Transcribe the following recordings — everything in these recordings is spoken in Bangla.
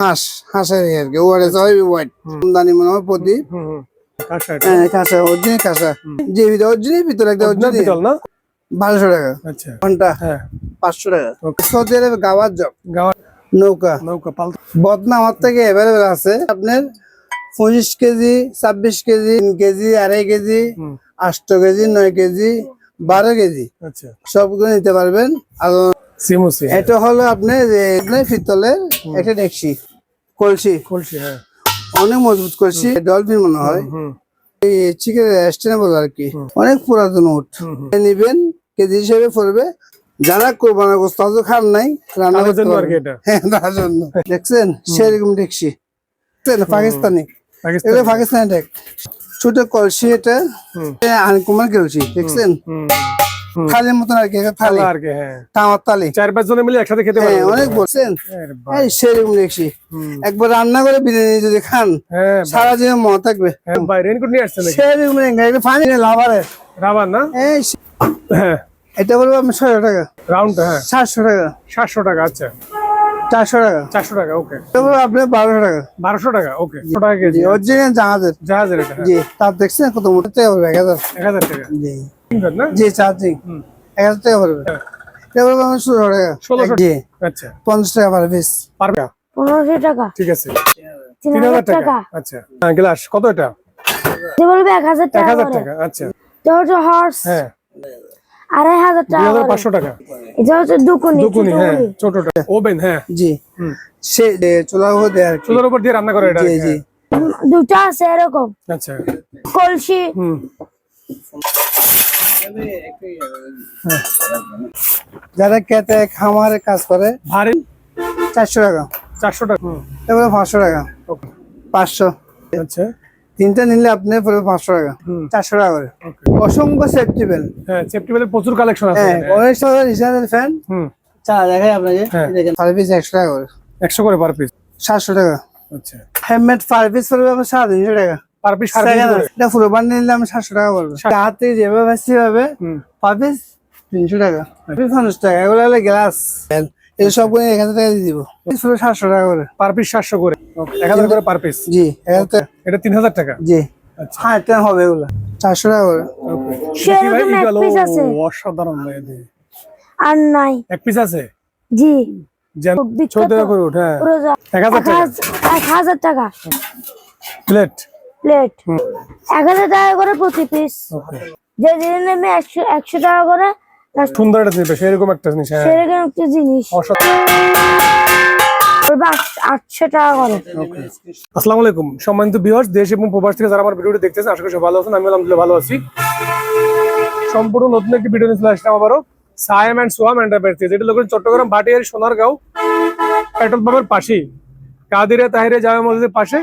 হাঁস হাঁসের আর কি ওয়ারে সবাই হোয়াইট দানি মনে হয় প্রদীপ কাঁসা অরিজিনাল কাঁসা যে অরিজিনাল ভিতরে একটা অরিজিনাল না 1200 টাকা। আচ্ছা ঘন্টা 500 টাকা। সৌদি আরবে গাওয়ার জব নৌকা বদনা আমার থেকে অ্যাভেলেবেল আছে আপনার 25 KG 26 KG 3 KG 2.5 KG 8 KG 9 KG 12 KG আচ্ছা সবগুলো নিতে পারবেন। আর এটা হলো আপনার পিতলের একটা ডেকচি কলসি হ্যাঁ অনেক মজবুত কলসি ডলফিন মনে হয় এই চিকেন রেস্টুরেন্ট আর কি অনেক পুরাতন উট নিবেন কেজি হিসেবে পড়বে। যারা কোরবানের গোশত খান নাই রান্না করতে পারবে হ্যাঁ তার জন্য দেখছেন সেরকম ডেকচি পাকিস্তানি এটা পাকিস্তানি ডেক ছোট কলসি এটা আনকুমার কলসি দেখছেন থালির মতন আর কি থালি আর কি হ্যাঁ তামার থালি 4-5 জনে মিলে একসাথে খেতে পারবে অনেক বলছেন এই সেরকম দেখছি একবার রান্না করে বিরিয়ানি যদি খান সারা জীবন মনে থাকবে। ভাই রেনকোট নিয়ে আসছেন নাকি সেরকম একটা পানি রাবার না এই হ্যাঁ এটা বলবো আমি 600 টাকা রাউন্ড হ্যাঁ 700 টাকা 700 টাকা আচ্ছা 400 টাকা 400 টাকা ওকে এটা বলবো আপনি 1200 টাকা 1200 টাকা ওকে 100 টাকা কেজি অরিজিনাল জাহাজের এটা জি তার দেখছেন কত মোটা হবে 1000 টাকা জি না জি চার্জিং 1000 টাকা পড়বে এটা বলবো আমি 1600 টাকা জি আচ্ছা 50 টাকা পার পিস পারবে 1500 টাকা ঠিক আছে 3000 টাকা আচ্ছা গ্লাস কত এটা যে বলবে 1000 টাকা 1000 টাকা আচ্ছা তো হর্স হ্যাঁ 2500 টাকা 2500 টাকা এটা হচ্ছে দুকুনি হ্যাঁ ছোটটা ওভেন হ্যাঁ জি সে চুলার উপর দিয়ে চুলার উপর দিয়ে রান্না করে এটা জি জি দুটো আছে এরকম আচ্ছা কলসি যারা খেতে খামারে কাজ করে ভারী 400 টাকা 400 টাকা এবারে 500 টাকা 500 আচ্ছা তিনটা নিলে আপনি পড়বে 500 টাকা 400 টাকা করে অসংখ্য সেফটি বেল হ্যাঁ সেফটি বেলের প্রচুর কালেকশন আছে হ্যাঁ অনেক সময় রিসার্চের ফ্যান চা দেখাই আপনাকে দেখেন পার পিস 100 টাকা করে 100 করে পার পিস 700 টাকা আচ্ছা হ্যান্ডমেড পার পিস পড়বে আপনার 350 টাকা পার পিস এটা পুরো বান্ডিল নিলে আমি 700 টাকা পড়বে হাতে যেভাবে বেশি হবে পার পিস 300 টাকা 50 টাকা এগুলো হলো গ্লাস এই সব করে 1000 টাকা দিয়ে দিব 700 টাকা করে পার পিস 700 করে 1000 করে পার পিস জি 1000 এটা 3000 টাকা জি আচ্ছা হ্যাঁ এটা হবে এগুলো 400 টাকা করে ওকে সেরকম এক পিস আছে অসাধারণ লাগে আর নাই এক পিস আছে জি জান 14 করে ওঠে 1000 টাকা 1000 টাকা প্লেট 1000 টাকা করে প্রতি পিস ওকে যে নেবে 100 টাকা করে সুন্দর একটা জিনিস সেরকম একটা জিনিস হ্যাঁ সেরকম একটা জিনিস 800 টাকা করে ওকে। আসসালামু আলাইকুম সম্মানিত ভিউয়ার্স দেশ এবং প্রবাস থেকে যারা আমার ভিডিওটি দেখতেছেন আশা করি সবাই ভালো আছেন আমি আলহামদুলিল্লাহ ভালো আছি। সম্পূর্ণ নতুন একটি ভিডিও নিয়ে চলে আসলাম আবারও সায়েম এন্ড সোয়াম এন্টারপ্রাইজ যেটা লোকের চট্টগ্রাম ভাটিয়ারি সোনারগাঁও পেট্রোল পাম্পের পাশেই কাদিরে তাহিরে জামে মসজিদের পাশে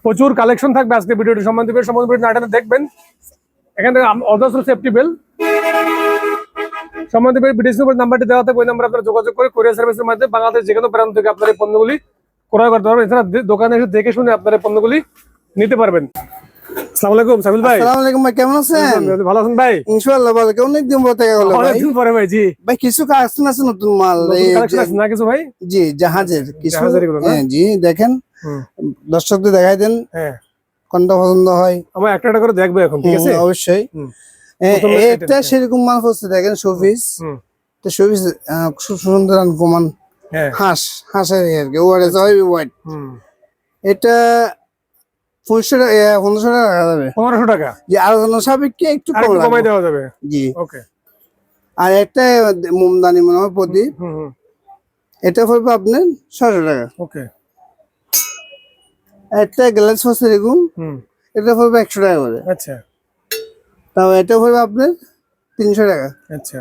প্রচুর কালেকশন থাকবে আজকে ভিডিওটি সম্বন্ধে নাটনে দেখবেন এখানে অজস্র সেফটি বেল সম্বন্ধে ভিডিও নাম্বারটি দেওয়া থাকবে ওই নাম্বারে আপনারা যোগাযোগ করে কোরিয়ার সার্ভিসের মাধ্যমে বাংলাদেশ যে কোনো প্রান্ত থেকে আপনার এই পণ্যগুলি ক্রয় করতে পারবেন। এছাড়া দোকানে এসে দেখে শুনে আপনার এই পণ্যগুলি নিতে পারবেন। আসসালামু আলাইকুম সাবিল ভাই। আসসালামু আলাইকুম ভাই কেমন আছেন? ভালো আছেন ভাই? ইনশাআল্লাহ ভালো। অনেক দিন পর দেখা হলো ভাই। অনেক দিন পরে ভাই জি। ভাই কিছু কালেকশন আছে নতুন মাল এই কালেকশন আছে না কিছু ভাই? জি জাহাজের কিছু হ্যাঁ জি দেখেন দর্শকদের দেখাই দেন হ্যাঁ কোনটা পছন্দ হয় আমরা একটা একটা করে দেখবো এখন ঠিক আছে অবশ্যই। এটা সেরকম মাল হচ্ছে দেখেন শোপিস তো শোপিস খুব সুন্দর আনকমন হাঁসের আর কি ওয়ারে সবাই হোয়াইট এটা 1500 টাকা রাখা যাবে 1500 টাকা জি আলোচনা সাপেক্ষে একটু কমাই দেওয়া যাবে জি ওকে। আর একটা মোমদানি মনে হয় প্রদীপ এটা পড়বে আপনার 600 টাকা ওকে। একটা গ্লাস হচ্ছে এরকম এটা পড়বে 100 টাকা করে আচ্ছা। তাও এটা পড়বে আপনার 300 টাকা আচ্ছা।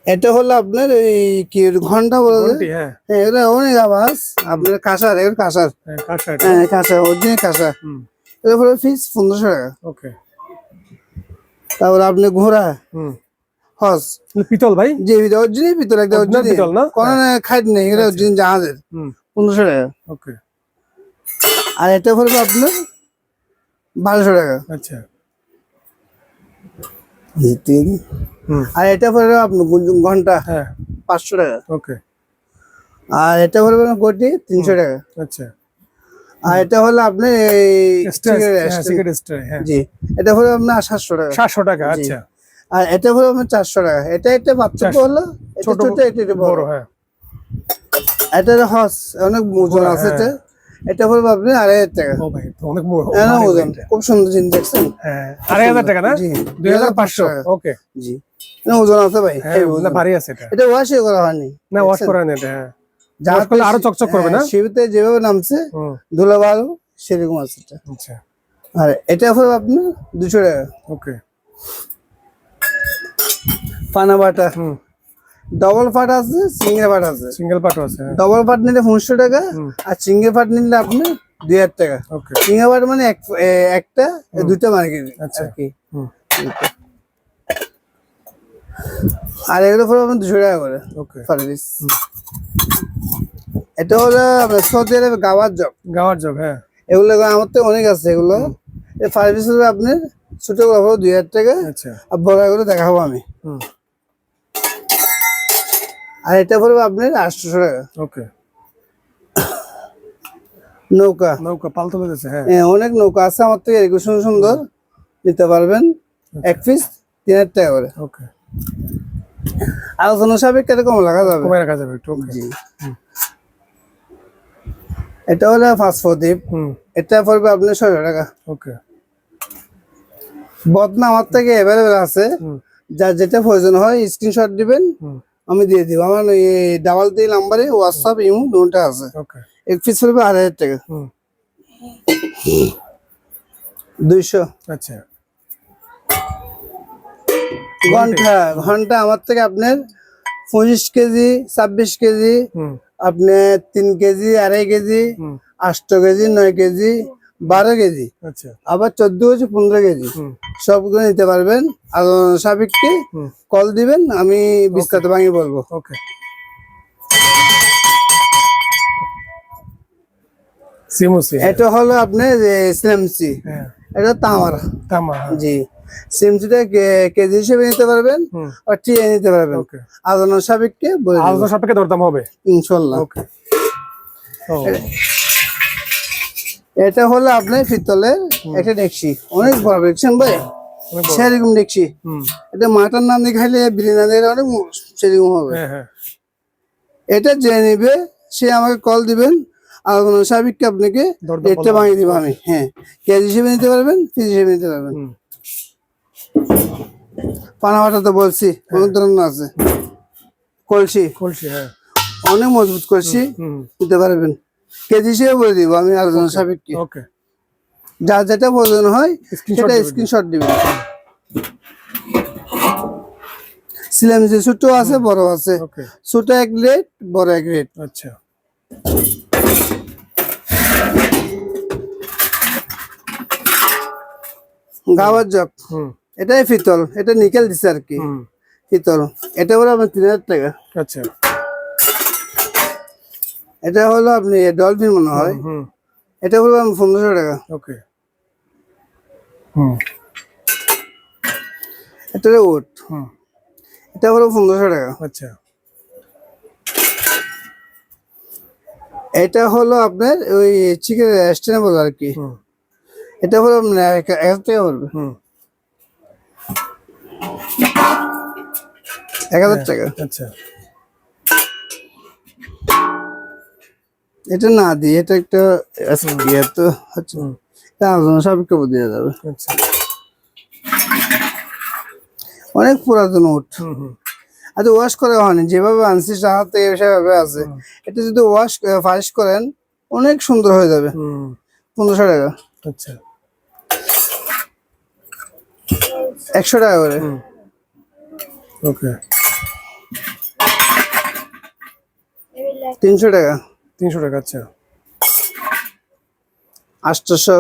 এটা হলো আপনার এই কি ঘন্টা বলে হ্যাঁ এটা অনেক আওয়াজ আপনার কাঁসার এর কাঁসার হ্যাঁ কাঁসা অরিজিনাল কাঁসা এটা হলো ফিস 1500 টাকা ওকে। তারপর আপনি ঘোড়া হস পিতল ভাই জি অরিজিনাল পিতল একটা অরিজিনাল না কোন খাইট নেই এটা অরিজিনাল জাহাজের 1500 টাকা ওকে। আর এটা পড়বে আপনার 1200 টাকা আচ্ছা। আর এটা পড়বে আপনার ঘন্টা হ্যাঁ 500 টাকা ওকে। আর এটা হলো কোটি 300 টাকা। আচ্ছা। আর এটা হলো আপনি জি, এটা হলো আপনার 700 টাকা। 700 টাকা, আচ্ছা। আর এটা হলো আপনার 400 টাকা। এটা একটা পার্থক্য হলো ছোট এটা বড়। হ্যাঁ, এটার হস অনেক ওজন আছে। এটা হলো আপনি 2500 টাকা। ও ভাই, অনেক ওজন, খুব সুন্দর জিনিস দেখছেন। হ্যাঁ, 2500 টাকা না? জি, 2500। ওকে, জি, ওজন আছে ভাই। না ভারী আছে এটা। এটা ওয়াশ করা হয়নি, না ওয়াশ করা নেই এটা। হ্যাঁ, ওয়াশ করলে আরো চকচক করবে না? শীতে যেভাবে নামছে ধুলাবালু সেরকম আছে এটা। আচ্ছা। আর এটা হলো আপনার 200 টাকা। ওকে। পানা বাটা ডবল পাট আছে, সিঙ্গেল পাট আছে। সিঙ্গেল পাট আছে। ডবল পাট নিলে 500 টাকা, আর সিঙ্গেল পাট নিলে আপনি 2000 টাকা। ওকে। সিঙ্গেল পাট মানে একটা দুটো মার্কেট। আচ্ছা কি আর এগুলো পড়বে আপনার 200 টাকা করে। ওকে, সার্ভিস। এটা হলো আপনার সৌদি আরবে গাওয়ার জগ। হ্যাঁ, এগুলো আমার তো অনেক আছে। এগুলো সার্ভিস হবে আপনার ছোট গুলো 2000 টাকা। আচ্ছা। আর বড় গুলো দেখাবো আমি। আর এটা পড়বে আপনার 800 টাকা। ওকে। নৌকা পালতো বেঁধেছে। হ্যাঁ, অনেক নৌকা আছে আমার থেকে, এগুলো সুন্দর নিতে পারবেন। এক পিস 3000 টাকা করে। ওকে। আলোচনা সাপেক্ষে কম রাখা যাবে, কমে রাখা যাবে একটু। জি। এটা হলো ফাস্টফুড। এটা পড়বে আপনার 600 টাকা। ওকে। বদনা আমার থেকে অ্যাভেলেবেল আছে, যার যেটা প্রয়োজন হয় স্ক্রিনশট দিবেন, আমি দিয়ে দিব। আমার ডাবল 3 নাম্বারে হোয়াটসঅ্যাপ ইমো দুটো আছে। ওকে। এক পিস পড়বে 2000 টাকা। 200। আচ্ছা। ঘন্টা আমার থেকে আপনার 25 কেজি, 26 কেজি, আপনার 3 KG, 2.5 KG, 8 KG, 9 KG, 12 KG, আচ্ছা, আবার 14 কেজি, 15 কেজি সবগুলো নিতে পারবেন। আর সাবিককে কল দিবেন, আমি বিস্তারিত ভাঙিয়ে বলবো। ওকে। এটা হলো আপনার সিএমসি। এটা তামা। জি, সিএমসিটা কেজি হিসেবে নিতে পারবেন আর টিএ নিতে পারবেন। আলোচনা সাপেক্ষে দরদাম হবে ইনশাআল্লাহ। এটা হলো আপনার পিতলের একটা ডেকচি, অনেক বড় দেখছেন ভাই, সেরকম ডেকচি। এটা মাটার নাম দিয়ে খাইলে বিরিয়ানি অনেক সেরকম হবে। এটা যে নিবে সে আমাকে কল দিবেন, আলোচনা সাপেক্ষে আপনাকে রেটটা ভাঙিয়ে দিব আমি। হ্যাঁ, কেজি হিসেবে নিতে পারবেন, পিস হিসেবে নিতে পারবেন। পানাবাটা তো বলছি অনেক ধরনের আছে। কলসি, হ্যাঁ, অনেক মজবুত কলসি নিতে পারবেন। কেজি হিসেবে বলে দিব আমি আলোচনা সাপেক্ষে। যার যেটা প্রয়োজন হয় সেটা স্ক্রিনশট দিবেন। সিলেমসি ছোট আছে, বড় আছে। ছোট এক রেট, বড় এক রেট। আচ্ছা। গাওয়ার জগ, এটাই পিতল, এটা নিকেল দিছে আর কি পিতল। এটা হলো আপনার 3000 টাকা। আচ্ছা। এটা হলো আপনি ডলফিন মনে হয়, এটা হলো 1500 টাকা। ওকে। এটা উট, এটা হলো 1500 টাকা। আচ্ছা। এটা হলো আপনার ওই চিকেন স্টেনেবল আর কি। এটা হলো 1000 টাকা পড়বে। 1000 টাকা। আচ্ছা। এটা না দিই, এটা একটা তো আচ্ছা, সাপেক্ষে দিয়ে যাবে। আচ্ছা। অনেক পুরাতন উট। আচ্ছা, ওয়াশ করা হয়নি, যেভাবে আনছি হাত থেকে সেভাবে আছে। এটা যদি ওয়াশ ফারিশ করেন অনেক সুন্দর হয়ে যাবে। 1500 টাকা। আচ্ছা। 100 টাকা করে। ওকে। 300 টাকা। 300 টাকা। আচ্ছা। 800।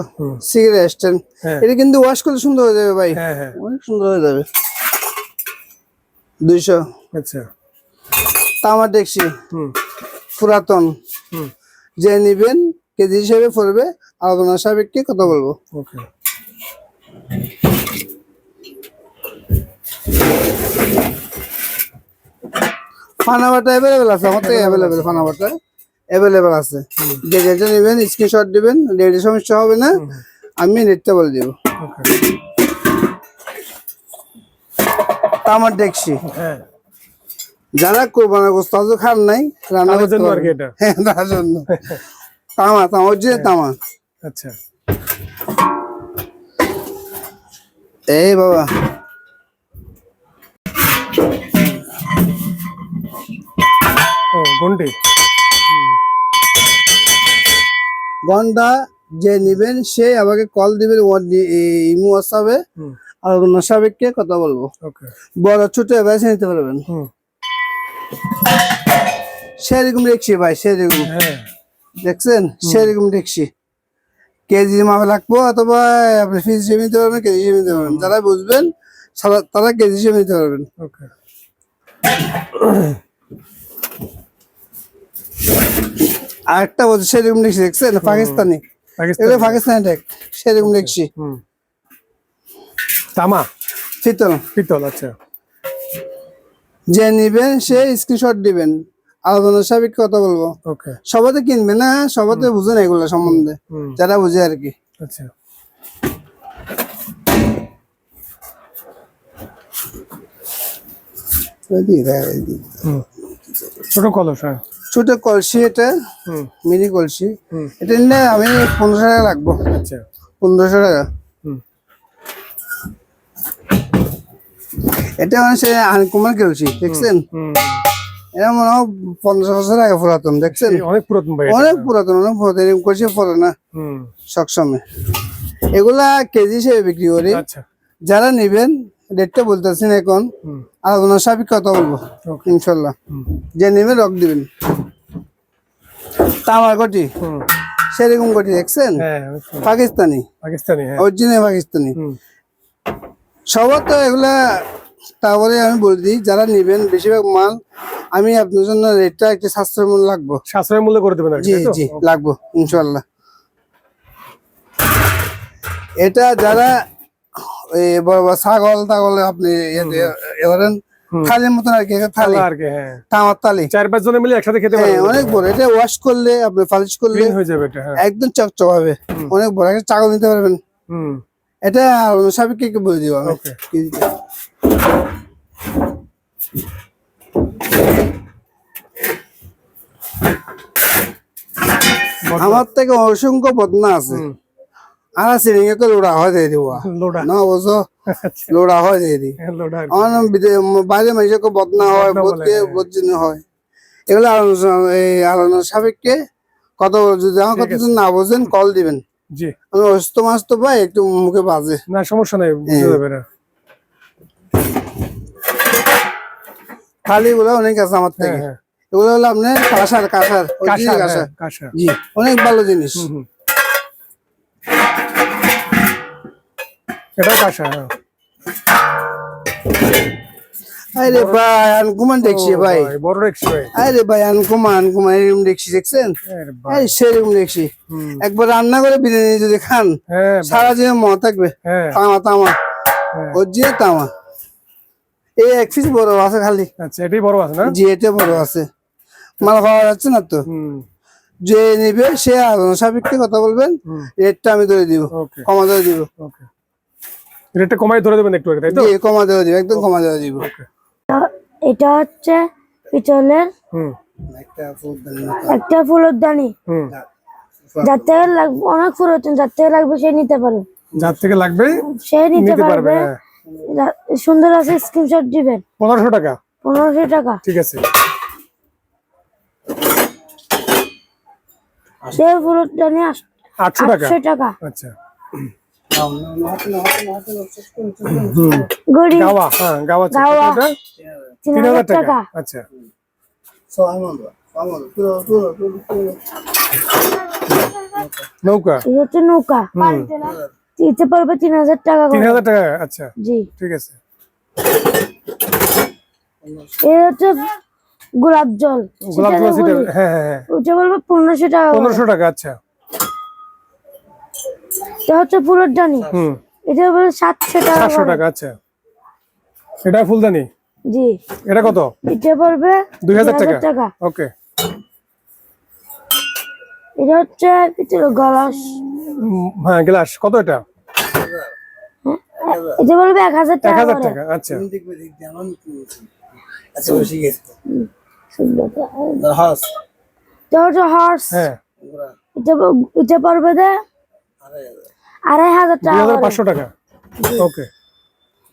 সিগারেট স্ট্যান্ড, এটা কিন্তু ওয়াশ করলে সুন্দর হয়ে যাবে ভাই। অনেক সুন্দর হয়ে যাবে। 200। আচ্ছা। তামার ডেকচি, পুরাতন, যে নিবেন কেজি হিসেবে পড়বে, আলোচনা সাপেক্ষে কথা বলবো। ওকে। ফানা বাটা অ্যাভেলেবেল আছে, আমার থেকে অ্যাভেলেবেল ফানা বাটা অ্যাভেলেবেল আছে। যে যেটা নেবেন স্ক্রিনশট দিবেন, রেডি সমস্যা হবে না, আমি রেটটা বলে দিব। তামার ডেকসি, হ্যাঁ যারা কোরবানের গোশত খান নাই রান্না তাদের করতে জন্য আর কি পারবেন। এটা। হ্যাঁ তার জন্য তামা, তামা অরিজিনাল তামা। আচ্ছা এই বাবা ও ঘন্টি, ঘন্টা যে নিবেন সে আমাকে কল দিবেন, ইমো হোয়াটসঅ্যাপে আর অন্য সাবেককে কথা বলবো। ওকে বড় ছোট বেছে নিতে পারবেন। সেরকম দেখছি ভাই, সেরকম হ্যাঁ দেখছেন, সেরকম দেখছি। কেজি মাপে লাগবো অথবা আপনি পিস হিসেবে নিতে পারবেন, কেজি হিসেবে নিতে পারবেন। যারা বুঝবেন তারা কেজি হিসেবে নিতে পারবেন। ওকে আর একটা বলছে সেরকম দেখছি, দেখছেন পাকিস্তানি, এগুলো পাকিস্তানি টেক, সেরকম দেখছি। তামা পিতল, পিতল। আচ্ছা যে নিবেন সে স্ক্রিনশট দিবেন, আলোচনার সাবেক কথা বলবো। ওকে সবাতে কিনবে না, সবাতে বুঝে না এগুলো সম্বন্ধে, যারা বুঝে আর কি। আচ্ছা ছোট কলস, হ্যাঁ ছোট কলসি, এটা মিনি কলসি, এটা নিলে আমি 1500 টাকা লাগবো। আচ্ছা 1500 টাকা। এটা মানে সে আনকুমার কলসি, দেখছেন, এটা মনে হয় 50 বছর আগে পুরাতন, দেখছেন অনেক পুরাতন ভাই, অনেক পুরাতন, অনেক পুরাতন। এরকম কলসি পরে না সবসময়, এগুলা কেজি হিসেবে বিক্রি করি। আচ্ছা যারা নিবেন রেটটা বলতেছেন এখন, আলোচনা সাবিক কথা বলবো ইনশাল্লাহ। যে নেবেন রক দিবেন। তামার গটি, সেরকম গটি, দেখছেন পাকিস্তানি, পাকিস্তানি, হ্যাঁ অরিজিনাল পাকিস্তানি। সবার তো এগুলা, তারপরে আমি বলে দিই যারা নিবেন বেশিরভাগ মাল আমি আপনার জন্য রেটটা একটু সাশ্রয় মূল্য লাগবো, সাশ্রয় মূল্য করে দেবেন আর কি, জি তাই তো? জি লাগবো ইনশাল্লাহ। এটা যারা এই বড় বড় ছাগল টাগল আপনি এবারেন থালির মতন আর কি, থালি আর কি, হ্যাঁ তামার থালি 4-5 জনে মিলে একসাথে খেতে হ্যাঁ, পারবেন। অনেক বড়। এটা ওয়াশ করলে আপনি পালিশ করলে ক্লিন হয়ে যাবে এটা, হ্যাঁ একদম চকচক হবে, অনেক বড়। একটা ছাগল নিতে পারবেন। এটা সাবিককে বলে দিব আমি। ওকে আমার থেকে অসংখ্য বদনা আছে, আর সিলিং এ লোড়া হয় দিয়ে দিব লোডা না, বুঝো লোড়া হয় দিয়ে দিই। লোডা আমার বাইরে মানুষের বদনা হয়, বোধকে বোধ হয়, এগুলো আলোচনা সাবেককে কত, যদি আমার কথা যদি না বোঝেন কল দিবেন। জি আমি অসুস্থ মাস তো ভাই, একটু মুখে বাজে, না সমস্যা নাই, বুঝতে যাবে না। খালি গুলো অনেক আছে আমার থেকে। এগুলো হলো আপনার কাঁসার, কাঁসার কাঁসা, জি অনেক ভালো জিনিস। এটাও কাঁসা, হ্যাঁ আরে ভাই আনকুমান দেখছি ভাই, বড় দেখছি ভাই। আরে ভাই আনকুমান এরকম দেখছি, দেখছেন সেরকম দেখছি। একবার রান্না করে বিরিয়ানি যদি খান সারা জীবন মনে থাকবে। তামা, তামা অরিজিনাল তামা। এই এক পিস বড় আছে খালি। আচ্ছা এটাই বড় আছে না? জি এটা বড় আছে, মাল পাওয়া যাচ্ছে না তো। যে নিবে সে সাবিককে কথা বলবেন, রেটটা আমি ধরে দিব, কমা ধরে দিব। রেটটা কমাই ধরে দেবেন একটু, তাই তো? জি কমা ধরে দিব, একদম কমা ধরে দিব। এটা হচ্ছে পিতলের একটা ফুলদানি, যার থেকে লাগবে অনেক পুরাতন, যার থেকে লাগবে সে নিতে পারবে, যার থেকে লাগবে সে নিতে পারবে। সুন্দর আছে, স্ক্রিনশট দিবেন। 1500 টাকা, 1500 টাকা, ঠিক আছে। সে ফুলদানি 800 টাকা, 800 টাকা। আচ্ছা গড়ি গাওয়া, হ্যাঁ গাওয়া 3000 টাকা। আচ্ছা নৌকা, এটা হচ্ছে নৌকা, দিতে পারবে 3000 টাকা। 3000 টাকা, আচ্ছা জি ঠিক আছে। এটা হচ্ছে গোলাপ জল, গোলাপ জল, হ্যাঁ হ্যাঁ, ওটা বলবো 1500 টাকা। 1500 টাকা, আচ্ছা। এটা হচ্ছে ফুলদানি, এটা বলবো 700 টাকা। 700 টাকা, আচ্ছা। এটা ফুলদানি, জি। এটা কত? এটা পড়বে 2000 টাকা। টাকা। ওকে। এটা হচ্ছে পিতলের গ্লাস। হ্যাঁ, গ্লাস কত এটা? এটা পড়বে 1000 টাকা 1000 করে। টাকা। আচ্ছা। আচ্ছা বেশি গেছে হর্স। এটা হচ্ছে হর্স। হ্যাঁ, এটা পড়বে 2500 টাকা করে। 2500 টাকা। ওকে।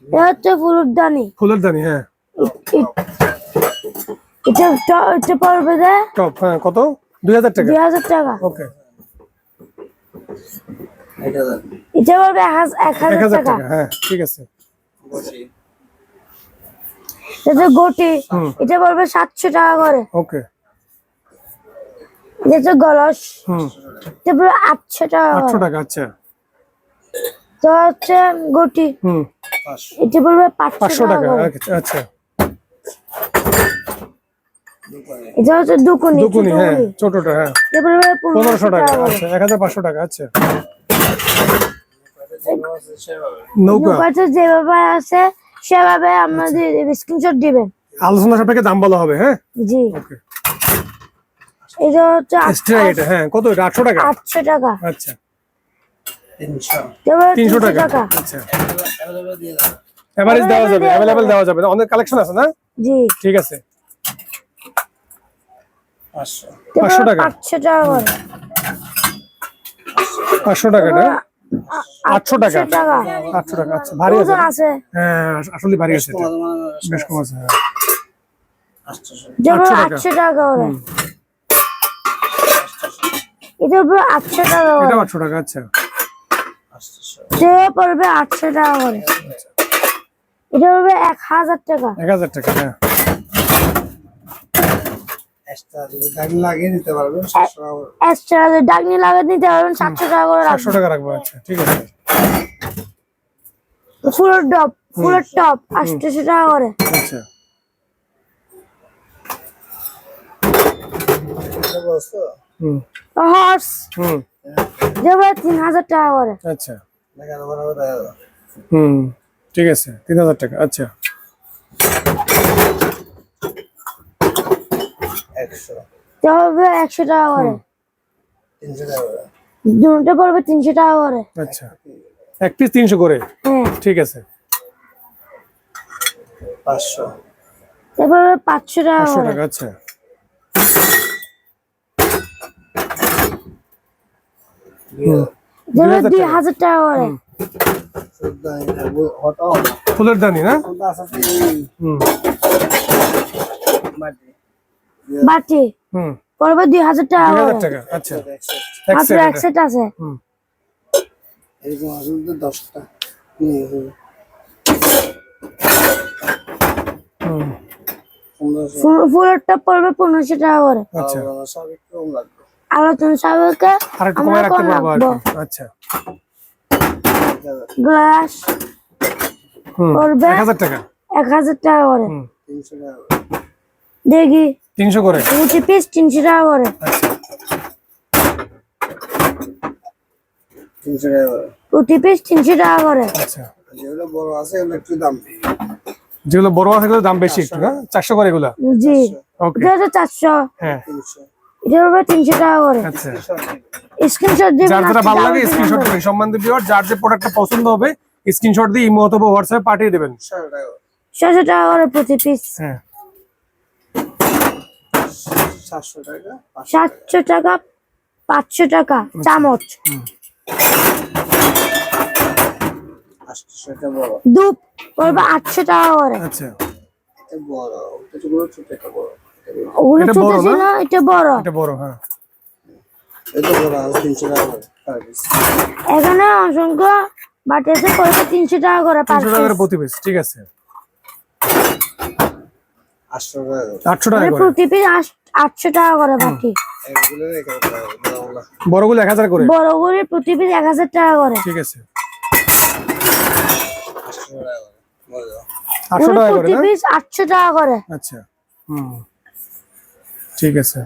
এটা হচ্ছে ফুলদানি। ফুলের দানি, হ্যাঁ। এটা পড়বে টপ, হ্যাঁ, কত? 2000 টাকা। 2000 টাকা। ওকে। এটা পড়বে 1000 1000 টাকা। টাকা, হ্যাঁ, ঠিক আছে। এটা গোটি। এটা পড়বে 700 টাকা করে। ওকে। এটা গলস। এটা পড়বে 800 টাকা 800 করে। টাকা, আচ্ছা। তো হচ্ছে গোটি। এটা পড়বে 500 500 টাকা টাকা, করে। আচ্ছা। এটা হচ্ছে দুকুনি। দুকুনি, হ্যাঁ, ছোটটা, হ্যাঁ। এটা পড়বে 1500 টাকা, করে। আচ্ছা। 1500 টাকা, আচ্ছা। নৌকা নৌকাতে যেভাবে আছে সেভাবে আমাদের স্ক্রিনশট দিবেন। আলোচনা সাপেক্ষে দাম বলা হবে, হ্যাঁ। জি। ওকে। এটা হচ্ছে এক্সট্রা এটা, হ্যাঁ, কত এটা? 800 টাকা, 800 টাকা। আচ্ছা। 300 300 টাকা, আচ্ছা। এভারেজ দেওয়া যাবে, अवेलेबल দেওয়া যাবে, অনেক কালেকশন আছে না? জি। ঠিক আছে। 500 টাকা। 500 টাকা করে। 500 টাকা না? 800 টাকা। 800 টাকা। 800 টাকা, আচ্ছা। ভারী আছে। ওজন আছে। হ্যাঁ, আসলে ভারী আছে এটা। বেশ কম আছে, হ্যাঁ। যেমন 800 টাকা। 800 টাকা করে। এটা পড়বে 800 টাকা করে। এটা 800 টাকা, আচ্ছা। এটা পড়বে 800 টাকা করে। এটা পড়বে 1000 টাকা। 1000 টাকা, হ্যাঁ। এক্সট্রা যদি দাগি লাগিয়ে নিতে পারবেন এক্সট্রা ডাগনি লাগিয়ে নিতে পারবেন 700 টাকা করে 700 টাকা রাখবো, আচ্ছা, ঠিক আছে। ফুলের টপ 800 টাকা করে। আচ্ছা। হর্স যেমন 3000 টাকা করে। আচ্ছা। ঠিক আছে, 3000 টাকা, আচ্ছা। 100 টাকা করে। 300 টাকা করে। দুটো পড়বে 300 টাকা করে। আচ্ছা, এক পিস 300 করে, হ্যাঁ। ঠিক আছে। 500 তারপরে 500 টাকা 500 করে। টাকা, আচ্ছা। যেমন 2000 টাকা করে। ফুলের দানি না? বাটি পড়বে 2000 টাকা 2000 করে। টাকা, আচ্ছা। মাত্র এক সেট আছে। এরকম আসলে তো 10টা ফুলের টপ পড়বে 1500 টাকা করে। আচ্ছা। আলোচনা সাপেক্ষে আর একটু কমায় রাখতে পারবো আর কি, আচ্ছা। গ্লাস পড়বে 1000 টাকা। 1000 টাকা করে। 300 টাকা দেখি 300 করে, প্রতি পিস 300 টাকা করে। আচ্ছা। 300 টাকা করে। প্রতি পিস 300 টাকা করে। আচ্ছা। যেগুলো বড় আছে এগুলো একটু দাম যেগুলো বড় আছে সেগুলোর দাম বেশি একটু, না? 400 করে এগুলা। জি। ওকে। এটা হচ্ছে 400। হ্যাঁ, 300 এটা হবে 300 টাকা করে। আচ্ছা। স্ক্রিনশট দিবেন। যার যেটা ভালো লাগে স্ক্রিনশট দিবেন। সম্বন্ধে ভিউয়ার যার যে প্রোডাক্টটা পছন্দ হবে স্ক্রিনশট দিয়ে ইমো অথবা হোয়াটসঅ্যাপে পাঠিয়ে দিবেন। 600 টাকা করে প্রতি পিস। হ্যাঁ। 700 টাকা 700 টাকা 500 টাকা চামচ। 800 টাকা বড়। দুধ পড়বে 800 টাকা করে। আচ্ছা। এটা বড় এটা বড় ছোট এটা বড় ওগুলো এটা ছোট বড় ছিল না? এটা বড়। এটা বড়, হ্যাঁ। এটা বড় আছে 300 টাকা করে পার পিস। এখানে অসংখ্য বাটি আছে পড়বে 300 টাকা করে পার 300 টাকা করে পিস। প্রতি পিস, ঠিক আছে। 800 টাকা করে। 800 টাকা করে। প্রতি পিস 800 টাকা করে বাটি। এগুলো 1000 টাকা বড়গুলো। বড়গুলো 1000 করে, বড়গুলো প্রতি পিস 1000 টাকা করে। ঠিক আছে। 800 টাকা করে। বড় 800 টাকা করে প্রতি না? পিস 800 টাকা করে। আচ্ছা। ঠিক আছে।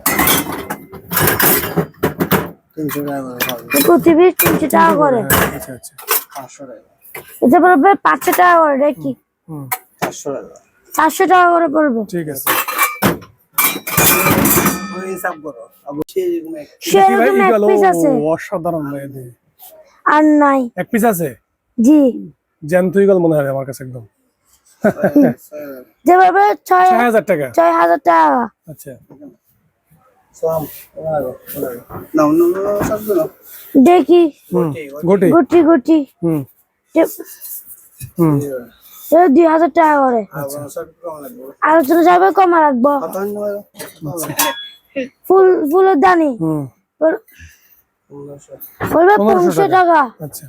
300 টাকা করে পাবে। প্রতি পিস 300 টাকা করে। হ্যাঁ, আচ্ছা আচ্ছা। 500 টাকা। এটা পড়বে 500 টাকা করে দেখি। 500 টাকা। 400 টাকা করে পড়বে। ঠিক আছে। ওই হিসাব করো অবশ্যই এরকম সেরকম এক পিস আছে অসাধারণ ভাই। আর নাই। এক পিস আছে জি জ্যান্ত ইগল মনে হয় আমার কাছে একদম। যেভাবে 6000 টাকা। 6000 টাকা। আচ্ছা সাম নাও নাও সব দাও দেখি গোটি গুটি গুটি হুম হুম 2000 টাকা করে। সব কম লাগবে আলোচনা যাবে কমা রাখবো। কত নেব ফুলের দানি হুম বলবে 1500 টাকা। আচ্ছা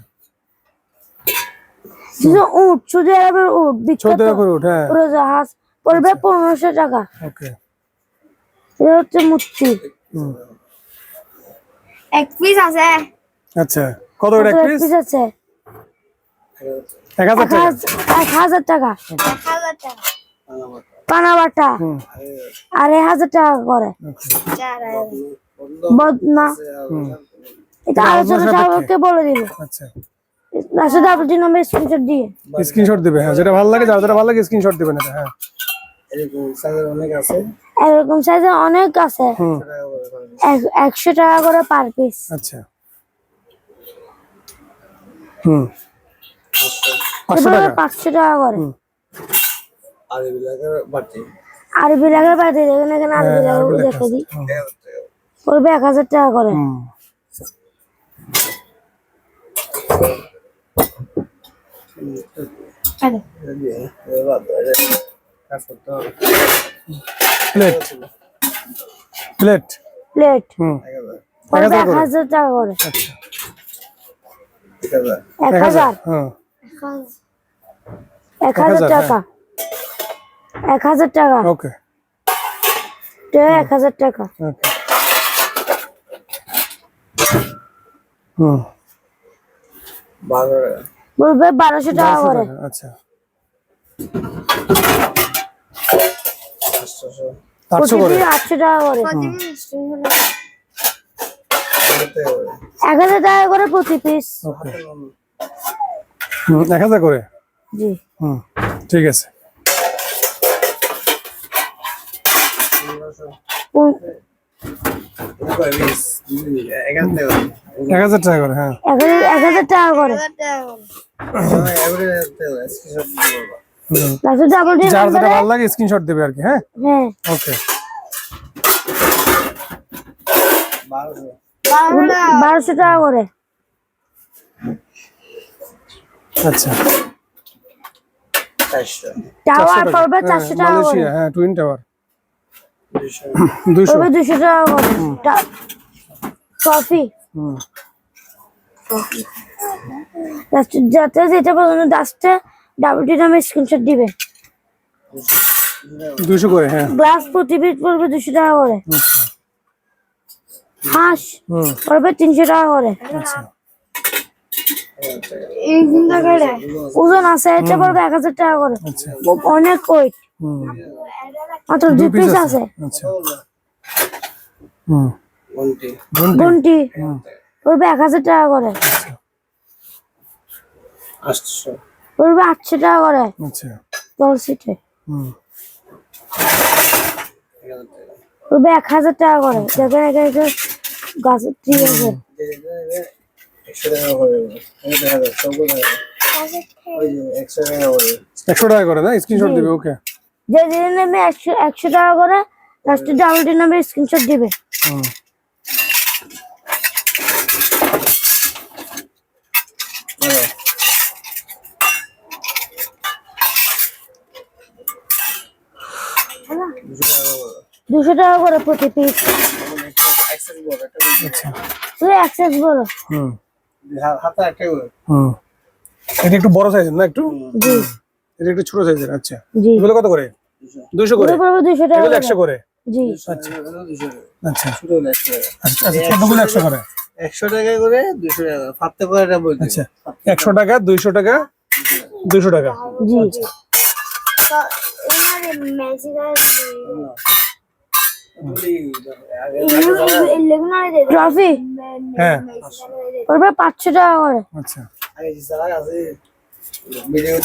শুধু উট সৌদি আরবের উট বিখ্যাত সৌদি আরবের উট, হ্যাঁ। উড়োজাহাজ পড়বে 1500 টাকা। ওকে এটা হচ্ছে মূর্তি। এক পিস আছে। আচ্ছা কত করে এক কত পিস? পিস আছে? 1000 টাকা। 1000 টাকা 1000 টাকা। পানা বাটা হুম আর 1000 টাকা করে। ওকে 4000। বদনা হুম এটা আলোচনা সাপেক্ষে বলে দিব। আচ্ছা রাশিদ আপনি নামে স্ক্রিনশট দিয়ে স্ক্রিনশট দিবে, হ্যাঁ যেটা ভালো লাগে, যার যেটা ভালো লাগে স্ক্রিনশট দিবেন এটা। হ্যাঁ এরকম সাইজের অনেক আছে এরকম সাইজে অনেক আছে। হুম 100 টাকা করে পার পিস। আচ্ছা হুম 500 টাকা। 500 টাকা করে। আর এগুলা বাড়তি আরবি লাগার বাইরে দেখেন এখানে আরবি লাগা দেখে দিই পড়বে 1000 টাকা করে। হুম প্লেট প্লেট প্লেট হুম পড়বে 1000 করে। 1000 টাকা করে। আচ্ছা 1000 হ্যাঁ 1000 টাকা 1000 টাকা ওকে 1000 টাকা। ওকে হুম বলবে 1200 টাকা করে। আচ্ছা 800 করে। প্রতিদিন 800 টাকা করে। প্রতিদিন 1000 টাকা করে প্রতি পিস। ওকে হুম 1000 করে। জি হুম ঠিক আছে। কোন- 1000 টাকা করে। হ্যাঁ 1000 টাকা করে। 1000 টাকা। হুম রাশিদ ডাবল ডি যার যেটা ভালো লাগে স্ক্রিনশট দেবে আর কি। হ্যাঁ হ্যাঁ ওকে 1200 টাকা করে। আচ্ছা টাওয়ার পড়বে 400 টাকা করে। মালয়েশিয়া, হ্যাঁ টুইন টাওয়ার 200। পড়বে 200 টাকা করে। ট্রফি হুম যাতে যেটা পর্যন্ত ডাস্টে ডাবল ডি নামে স্ক্রিনশট দিবে। 200 করে। হ্যাঁ গ্লাস প্রতি পিস পড়বে 200 টাকা করে। আচ্ছা হাঁস হুম পড়বে 300 টাকা করে। আচ্ছা এই চিন্তা করে ওজন আছে এটা পড়বে 1000 টাকা করে। আচ্ছা অনেক ওয়েট হুম মাত্র 2 পিস আছে। আচ্ছা হুম ঘন্টি পড়বে 1000 টাকা করে। পড়বে 800 টাকা করে আচ্ছা 10 সিটে। হুম পড়বে 1000 টাকা করে। দেখেন এখানে একটা গাছের ট্রি আছে। 100 টাকা করে না স্ক্রিনশট দিবে। ওকে যে যে নেমে 100 টাকা করে লাস্টে ডাবল ডি নামে স্ক্রিনশট দিবে। হুম দুশো টাকা করে প্রতি পিস। আচ্ছা তুই অ্যাক্সেস বলো। হুম হুম এটা একটু বড় সাইজের না একটু? জি এটা একটু ছোট সাইজের। আচ্ছা জি এগুলো কত করে? 200 করে। পুরো পড়বে 200 টাকা এগুলো করে। 100 করে। জি আচ্ছা আচ্ছা আচ্ছা ছোটগুলো 100 করে। 100 টাকা করে 200 টাকা ফাতে করে এটা বলছি। আচ্ছা 100 টাকা 200 টাকা 200 টাকা। জি তো এনারে ম্যাজিকাল লেগুনারে দে ট্রফি হ্যাঁ পড়বে 500 টাকা করে। আচ্ছা আগে যে সারা আছে ভিডিও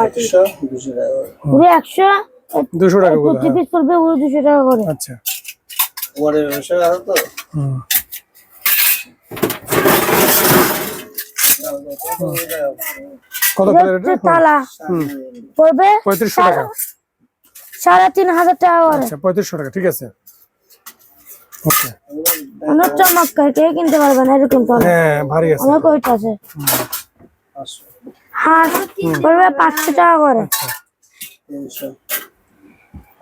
একশো, 200 টাকা করে। পুরো 100 200 টাকা করে, 25 পিস পড়বে পুরো 200 টাকা করে। আচ্ছা ওয়ারের ব্যবসা আছে তো। হুম। কত এটা করে হচ্ছে এটা? তালা পড়বে 3500 টাকা। 3500 টাকা করে। আচ্ছা 3500 টাকা, ঠিক আছে। ওকে, অনেক চমৎকার, কেউ কিনতে পারবে না এরকম তালা। হ্যাঁ ভারী আছে। অনেক ওয়েট আছে। 500, হাঁস পড়বে 500 টাকা করে। 300,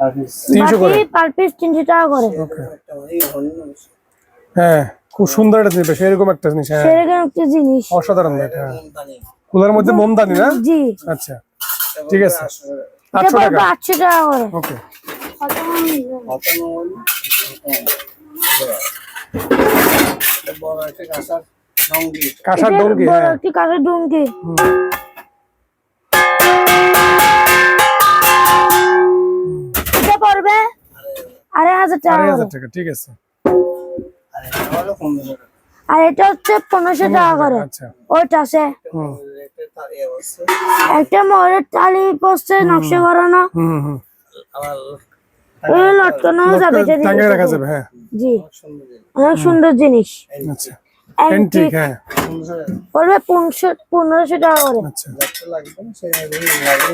আর 300 করে। বাকি পার পিস 300 টাকা করে। ওকে, একটা এই হরিণ আছে। হ্যাঁ খুব সুন্দর একটা জিনিস, এরকম একটা জিনিস, হ্যাঁ সেরকম একটা জিনিস। অসাধারণ এটা। জানি। কুলার মধ্যে মোমদানি না? জি, আচ্ছা ঠিক আছে, 800 টাকা। এটা 800 পড়বে টাকা। 800 টাকা করে। ওকে, বড় একটা কাঁসার ডঙ্গি। কাঁসার এটা ডঙ্কি, বড় হ্যাঁ একটি কাঠের ডুঙ্গি। এটা পড়বে 2500 টাকা করে। 2500 টাকা, ঠিক আছে। আর এটা হলো 1500 টাকা। আর এটা হচ্ছে 1500 টাকা করে। আচ্ছা ওইটা আছে হুম একটা তারিয়া আছে। একটা ময়ূরের তালি পোস্টে নকশা করানো, হুম হুম, আবার ওই লটকানো যাবে এটা দিয়ে। টাঙ্গায় রাখা যাবে, হ্যাঁ জি, সুন্দর জিনিস। অনেক সুন্দর জিনিস। আচ্ছা অ্যান্টিক অ্যান্টিক, হ্যাঁ 1500 টাকা। পড়বে 1500 টাকা করে। আচ্ছা যাতে লাগবে সেই লাগিয়ে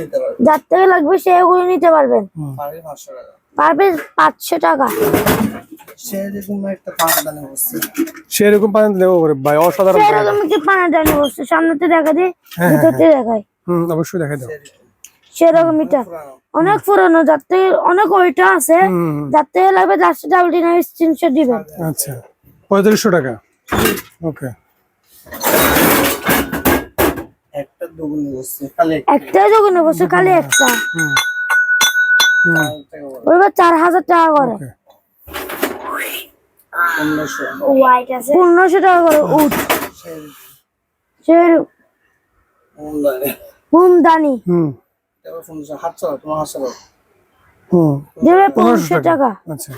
নিতে পারবে। যার থেকে লাগবে সেগুলো নিতে পারবেন। পারে 500 টাকা। পারবে 500 টাকা। সেরকম একটা পাঁচদানি বসছে। সেরকম পানি দেবো করে ভাই, অসাধারণ পানি। সেরকম একটু পানাদানি বসছে, সামনেতে দেখা দিই, হ্যাঁ, ভিতরতে দেখাই। হুম অবশ্যই দেখাই দাও। সেরকম এটা অনেক পুরনো, যার থেকে অনেক ওইটা আছে। হুম যার থেকে লাগবে 10 স্ক্রিনশট দিবেন। আচ্ছা 3500 টাকা। ওকে, একটা দুগুণ বসছে। খালি একটাই যখন বসে, খালি একটা হুম টাকা বড়। পড়বে 4000 টাকা করে। ওকে, 1500। হোয়াইট আছে 1500 টাকা করে উঠ। সে মুন্দানি। হুমদানি হুম এবার 1500 হাত চালাও, তোমার হাত চালাও। হুম দেবে 1500 500 টাকা। আচ্ছা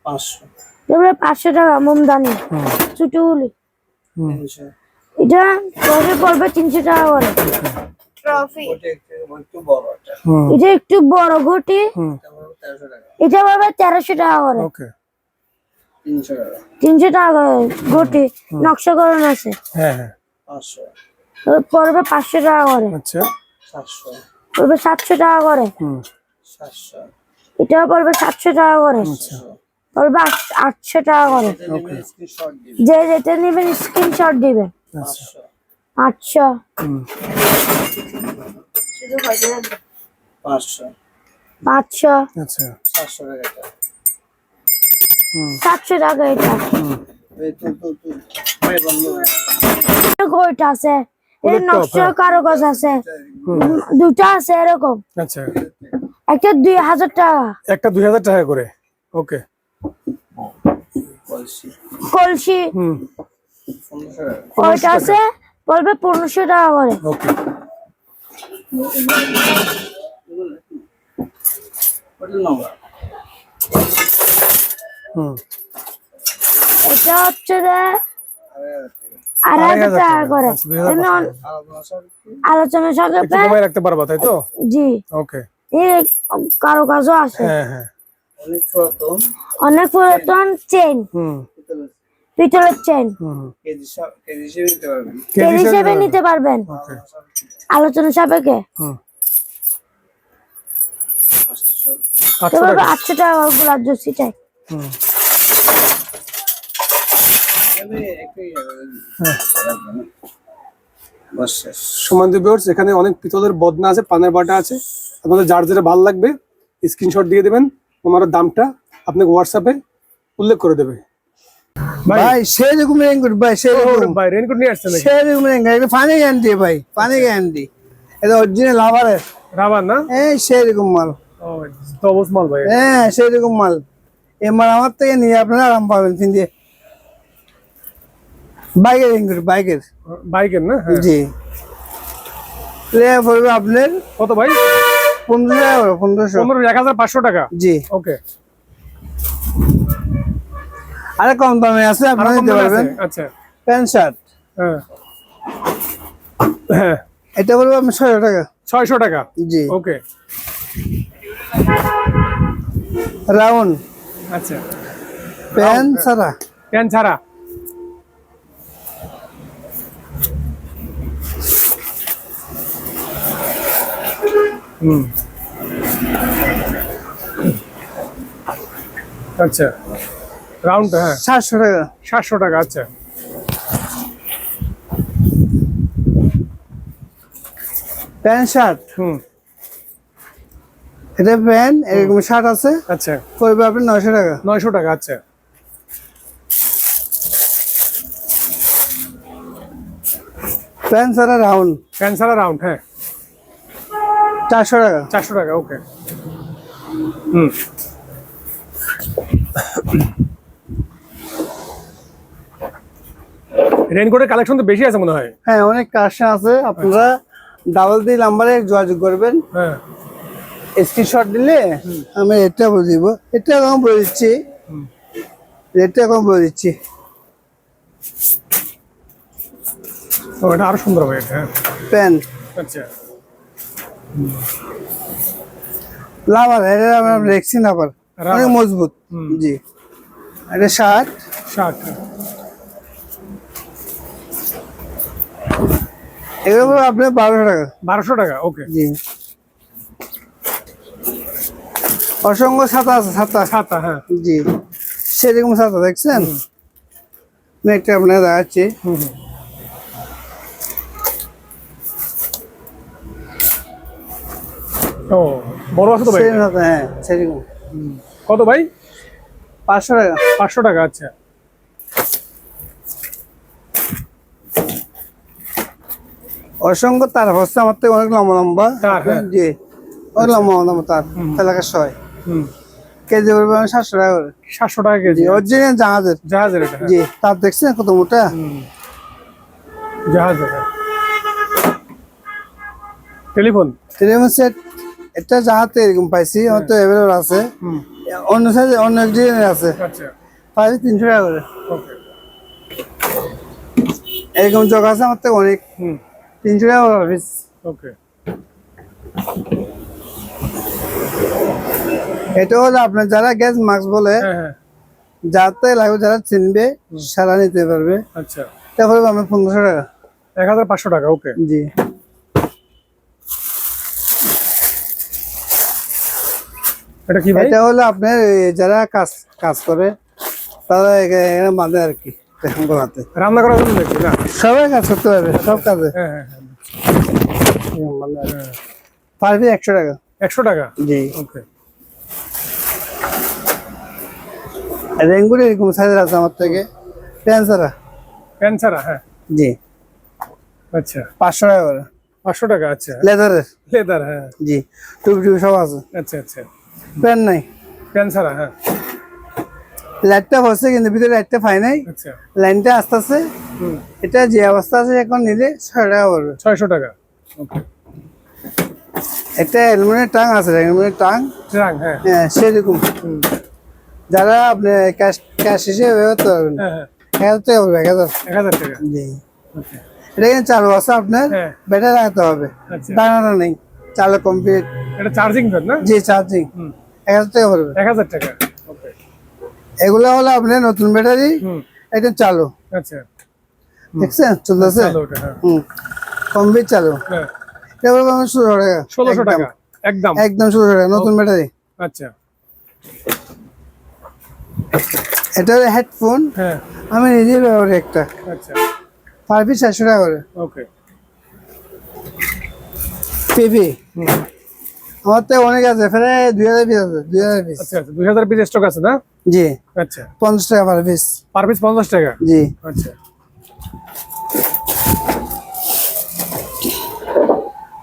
500, দেবে 500 টাকা মোমদানি হুম ছুটুগুলি। 300। এটা পড়বে 300 টাকা করে। ট্রফি ওটা একটু বড় একটা। হুম এটা একটু বড় ঘটি, হুম, এটা পড়বে 1300 টাকা। এটা পড়বে 1300 টাকা করে। ওকে, 300 টাকা। 300 টাকা করে ঘটি, নকশা করানো আছে। হ্যাঁ হ্যাঁ 500, পড়বে 500 টাকা করে। আচ্ছা 700, পড়বে 700 টাকা করে। হুম 700, এটা পড়বে 700 টাকা করে। আচ্ছা পড়বে 800 টাকা করে। স্ক্রিনশট দিন। যে যেটা নেবেন স্ক্রিনশট দিবেন। আচ্ছা 800, হুম শুধু হয়তো লাগবে 500, 500, আচ্ছা 700 টাকা এটা। 700 টাকা এটা। এই তো ভাই বন্ধু ওইটা আছে, এর ওদের top, নকশা হ্যাঁ। কারুকাজ আছে। দুটা আছে এরকম, আচ্ছা, একটা 2000 টাকা। একটা 2000 টাকা করে। ওকে, বলছি কলসি 1500 টাকা। ওইটা আছে, পড়বে 1500 টাকা করে। ওকে, হোটেল নম্বর হুম এটা হচ্ছে যে আরে 2500 টাকা করে। আচ্ছা, 2500 এমনি আলাদা সব আলোচনা একটু সাপেক্ষে, কমায় রাখতে পারবা তাই তো? জি, ওকে, এই কারুকাজও আছে। হ্যাঁ হ্যাঁ অনেক পুরাতন অনেক পুরাতন চেন, হুম পিতলের চেন, হুম কেজি হিসেবে নিতে পারবেন। তেল হিসেবে নিতে পারবেন ওকে, আলোচনা সাপেক্ষে। হুম 500, 800 তবে টাকা। 800 টাকা গোলাপ জুসি চাই। হুম এখানে একটু বস শেষ। সমান ভিউয়ার্স, এখানে অনেক পিতলের বদনা আছে, পানের বাটা আছে। আপনাদের যার যেটা ভালো লাগবে স্ক্রিনশট দিয়ে দেবেন, তোমার দামটা আপনাকে হোয়াটসঅ্যাপে উল্লেখ করে দেবে। ভাই সেরকম রেনকোট ভাই, সেরকম ভাই রেনকোট নিয়ে আসছেন নাকি? সেরকম রেনকোট, এটা পানি গ্যারান্টি ভাই, পানি গ্যারান্টি। এটা অরিজিনাল লাভারের, রাবার না? এই সেরকম মাল। ও তো অবস মাল ভাই। হ্যাঁ সেরকম মাল। এই মাল আমার থেকে নিয়ে আপনারা আরাম পাবেন কিনতে। বাইকের রেনকোট, বাইকের, বাইকের না? হ্যাঁ। জি। পড়বে আপনার কত ভাই? 1500 টাকা করে, 1500। 15,000 টাকা। জি, ওকে, আরে কম দামে আছে, আপনারা নিতে পারবেন। আচ্ছা প্যান্ট শার্ট হ্যাঁ হ্যাঁ এটা বলবো আমি 600 টাকা 600 টাকা জি ওকে রাউন্ড আচ্ছা প্যান্ট ছাড়া প্যান্ট ছাড়া হুম আচ্ছা রাউন্ড হ্যাঁ 700 টাকা 700 টাকা আচ্ছা প্যান্ট শার্ট হুম এটা প্যান্ট এরকম শার্ট আছে আচ্ছা পড়বে আপনি 900 টাকা 900 টাকা আচ্ছা প্যান্ট ছাড়া রাউন্ড প্যান্ট ছাড়া রাউন্ড হ্যাঁ 400 টাকা 400 টাকা ওকে হুম রেনকোটের কালেকশন তো বেশি আছে মনে হয় হ্যাঁ অনেক কালেকশন আছে আপনারা ডাবল দি নাম্বারে যোগাযোগ করবেন হ্যাঁ স্ক্রিনশট দিলে আমি এটা বলে দিব এটা এখন বলে দিচ্ছি রেটটা এখন বলে দিচ্ছি ও এটা আরো সুন্দর হবে এটা হ্যাঁ প্যান্ট আচ্ছা লাভার এটা আমরা রেক্সিন আবার রাবার। অনেক মজবুত জি এটা শার্ট শার্ট এগুলো পড়বে আপনার 1200 টাকা 1200 টাকা ওকে জি অসংখ্য ছাতা আছে ছাতা ছাতা হ্যাঁ জি সেরকম ছাতা দেখছেন আমি একটা আপনার দেখাচ্ছি হুম ও বড় আছে তো ভাই সেরকম ছাতা হ্যাঁ সেরকম কত ভাই 500 টাকা 500 টাকা আচ্ছা অসংখ্য তার হচ্ছে আমার থেকে অনেক লম্বা লম্বা তার, হ্যাঁ। জি অনেক লম্বা লম্বা তার এলাকার সয় হুম কেজি পড়বে আমি 700 টাকা করে 700 টাকা কেজি জি অরিজিনাল জাহাজের জাহাজের এটা হ্যাঁ। জি তার দেখছেন কত মোটা জাহাজের হ্যাঁ টেলিফোন টেলিফোন সেট এটা জাহাজে এরকম পাইছি হয়তো এভেলেবল আছে হুম অন্য সাইজে অন্য ডিজাইনের আছে আচ্ছা পাইছি 300 টাকা করে ওকে এরকম জগ আছে আমার থেকে অনেক হুম 300 টাকা করে পিস ওকে এটা হলো আপনার যারা গ্যাস মাস্ক বলে হ্যাঁ হ্যাঁ যাতে লাগবে যারা চিনবে সারা নিতে পারবে আচ্ছা তারপরে আমি 1500 টাকা 1500 টাকা ওকে জি এটা কি ভাই এটা হলো আপনার যারা কাজ কাজ করে তারা এখানে বাঁধে আর কি গোলাতে রান্না করার জন্য দেখছি না সবাই কাজ করতে পারবে সব কাজে হ্যাঁ হ্যাঁ হ্যাঁ পারবি 100 টাকা 100 টাকা জি ওকে রেঙ্গুলি এরকম সাইজের আছে আমার থেকে প্যান্সারা প্যান্ট ছাড়া হ্যাঁ জি আচ্ছা 500 টাকা করে 500 টাকা আচ্ছা লেদারের লেদার হ্যাঁ জি টুপি টুপি সব আছে আচ্ছা আচ্ছা প্যান্ট নাই প্যান্ট ছাড়া হ্যাঁ লাইটটা বসে কিন্তু ভিতরে লাইটটা পাই নাই আচ্ছা লাইনটা আস্তে আস্তে হুম এটা যে অবস্থা আছে এখন নিলে 600 টাকা পড়বে 600 টাকা ওকে একটা অ্যালুমিনিয়াম টাং আছে অ্যালুমিনিয়াম টাং রাং হ্যাঁ হ্যাঁ সেরকম হুম যারা আপনি ক্যাশ ক্যাশ হিসেবে ব্যবহার করতে পারবেন হ্যাঁ হ্যাঁ 1000 টাকা পড়বে 1000 1000 টাকা জি ওকে এটা কিন্তু চালু আছে আপনার হ্যাঁ ব্যাটারি লাগাতে হবে আচ্ছা দাঁড়ানো নেই চালু কমপ্লিট এটা চার্জিং ফ্যান না জি চার্জিং হুম 1000 টাকা পড়বে 1000 টাকা ওকে এগুলো হলো আপনার নতুন ব্যাটারি হুম একদম চালু আচ্ছা দেখছেন চলতেছে চালু ওটা হ্যাঁ হুম কমপ্লিট চালু হ্যাঁ এটা বলবো আমি 1600 টাকা 1600 টাকা একদম একদম 1600 টাকা নতুন ব্যাটারি আচ্ছা এটা হলো হেডফোন হ্যাঁ আমি নিজে ব্যবহার করি একটা আচ্ছা পার পিস 400 টাকা করে ওকে পিপি হুম আমার তো অনেক আছে প্রায় 2000 পিস আছে 2000 পিস আচ্ছা আচ্ছা 2000 পিস স্টক আছে না জি আচ্ছা 50 টাকা পার পিস পার পিস 50 টাকা জি আচ্ছা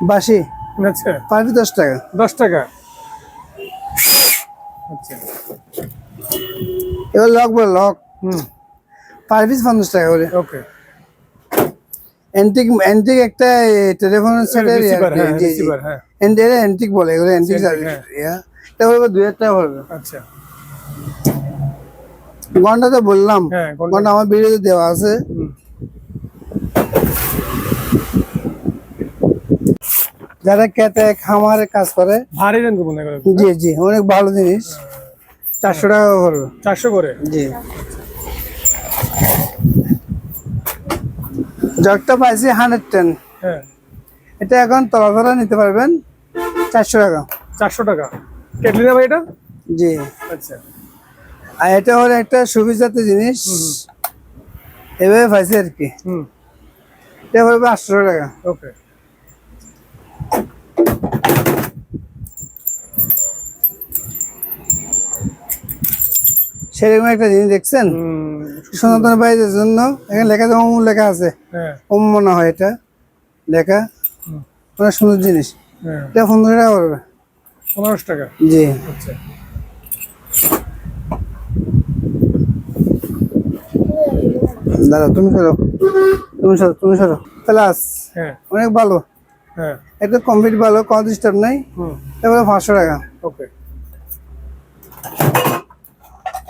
বাসি আচ্ছা পার পিস 10 টাকা 10 টাকা আচ্ছা এবার লক বলে লক হুম পার পিস 50 টাকা করে ওকে অ্যান্টিক অ্যান্টিক একটা টেলিফোন সেটের রিসিভার হ্যাঁ রিসিভার হ্যাঁ অ্যান্টিক বলে এগুলো অ্যান্টিক হ্যাঁ। এটা বলবো 2000 টাকা পড়বে আচ্ছা ঘন্টা তো বললাম হ্যাঁ ঘন্টা আমার ভিডিওতে দেওয়া আছে হুম যারা খেতে খামারে কাজ করে, ভারী রেঞ্জ মনে করে। জি জি অনেক ভালো জিনিস। 400 টাকা পড়বে। 400 করে। জি জগটা পাইছি 110। হ্যাঁ এটা এখন তলা নিতে পারবেন 400 টাকা। 400 টাকা কেটলি না ভাই এটা? জি। আচ্ছা আর এটা হলো একটা সুবিধাতে জিনিস, এভাবে পাইছি আর কি। এটা পড়বে 800 টাকা। ওকে সেরকম একটা জিনিস দেখছেন সনাতন ভাইদের জন্য, এখানে লেখা আছে ওম লেখা আছে, হ্যাঁ ওম মনে হয় এটা লেখা, অনেক সুন্দর জিনিস। হ্যাঁ এটা 15 টাকা পড়বে। 1500 টাকা। জি। আচ্ছা দাদা তুমি সরো, তুমি সরো। প্লাস হ্যাঁ অনেক ভালো, হ্যাঁ একটা কমপ্লিট ভালো, কোনো ডিস্টার্ব নাই। এবারে 500 টাকা। ওকে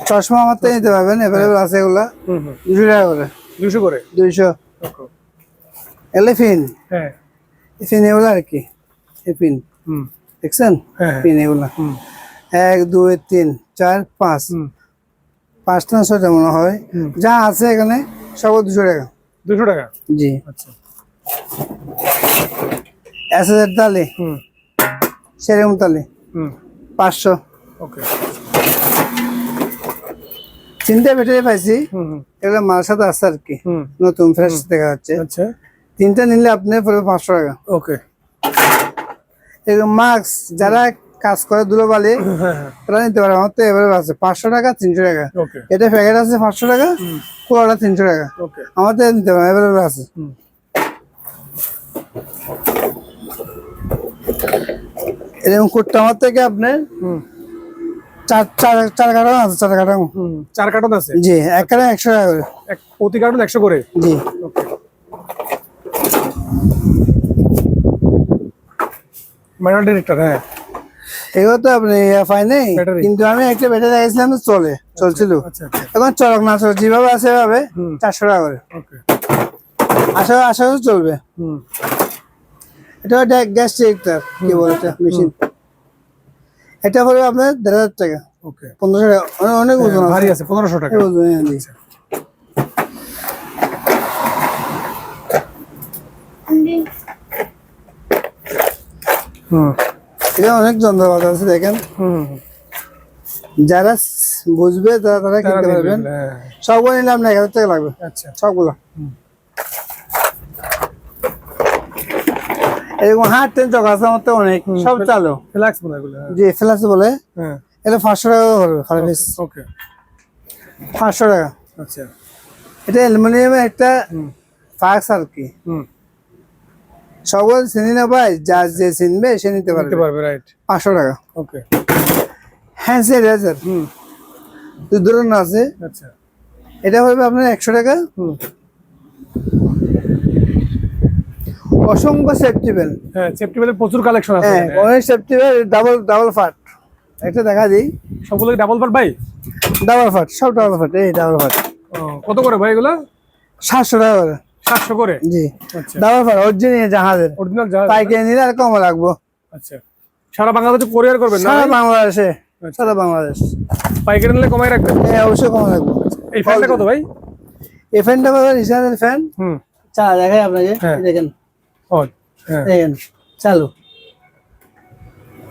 চশমা আমার থেকে নিতে পারবেন, অ্যাভেলেবল আছে এগুলা। 200 টাকা করে। 200 করে। 200। ওকে এলে ফিন, হ্যাঁ ফিন এগুলা আর কি, এই পিন দেখছেন, হ্যাঁ পিন এগুলা 1 2 3 4 5, 5টা 6টা মনে হয় যা আছে এখানে সব 200 টাকা। 200 টাকা। জি। আচ্ছা এসএসের তালে, সেরকম তালে 500। ওকে তিনটা ব্যাটারি পাইছি, এগুলো মাল সাথে আছে আর কি, নতুন ফ্রেশ দেখা যাচ্ছে। আচ্ছা তিনটা নিলে আপনি পড়বে 500 টাকা। ওকে এরকম মাস্ক যারা কাজ করে ধুলোবালি, হ্যাঁ তারা নিতে পারে। আমার তো এভাবে আছে 500 টাকা 300 টাকা। ওকে এটা প্যাকেট আছে 500 টাকা, পুরোটা 300 টাকা। ওকে আমার তো নিতে পারে, এভাবে আছে। এরকম করতে আমার থেকে আপনার 4 কার্টন আছে, 4 কার্টন। 4 কার্টন আছে। জি, এক কার্টন 100 টাকা করে। প্রতি কার্টন 100 করে। জি। Okay manual director. হ্যাঁ এগুলো তো আপনি পাই নাই, ব্যাটারি। কিন্তু আমি একটা ব্যাটারি লাগাইছিলাম, চলছিল। আচ্ছা আচ্ছা এখন চলক না চলক যেভাবে আছে এভাবে 400 টাকা করে। ওকে আশা আশা করি চলবে। এটা গ্যাস ডিরেক্টর কি বলে এটা মেশিন, এটা পড়বে আপনার 1500 টাকা। ওকে 1500 টাকা, অনেক ওজন আছে। ভারী আছে 1500 টাকা। এই ওজন, হ্যাঁ, জি। এটা অনেক যন্ত্রপাতি আছে দেখেন, যারা বুঝবে তারা কিনতে পারবেন। হ্যাঁ সবগুলো নিলে আপনার 1000 টাকা লাগবে। আচ্ছা সবগুলো এরকম হাত টেন চক আছে আমার তো অনেক, সব চালু। ফ্ল্যাক্স মনে এগুলো। জি, ফ্ল্যাশ বলে। হ্যাঁ এটা 500 টাকা পড়বে পার পিস। ওকে 500 টাকা। আচ্ছা এটা অ্যালুমিনিয়ামের একটা ফাক্স আর কি। সবগুলো চিনি না ভাই, যা যে চিনবে সে নিতে পারবে। রাইট। 500 টাকা। ওকে হ্যাঁ স্যানিটাইজার ধরুন আছে, আচ্ছা এটা হবে আপনার 100 টাকা। অসংখ্য সেফটি বেল। হ্যাঁ সেফটি বেলের প্রচুর কালেকশন আছে। হ্যাঁ, অনেক সেফটি বেল, ডাবল ফাট। একটা দেখা দিই, সবগুলো ডাবল পার্ট ভাই? ডাবল ফাট, সব ডাবল ফাট। এই ডাবল ফাট কত করে ভাই এগুলো? 700 টাকা করে। 700 করে। জি, আচ্ছা ডাবল ফাট অরিজিনাল জাহাজের। অরিজিনাল জাহাজ। পাইকারি নিলে আর কম লাগবো। আচ্ছা সারা বাংলাদেশে কোরিয়ার করবেন না? সারা বাংলাদেশে, সারা বাংলাদেশ পাইকারি নিলে কমাই রাখবেন? হ্যাঁ, অবশ্যই কম লাগবো। এই ফ্যানটা কত ভাই? এই ফ্যানটা পাবেন রিসার্চের ফ্যান। দেখাই আপনাকে, হ্যাঁ। দেখেন, ও হ্যাঁ দেখেন চালু,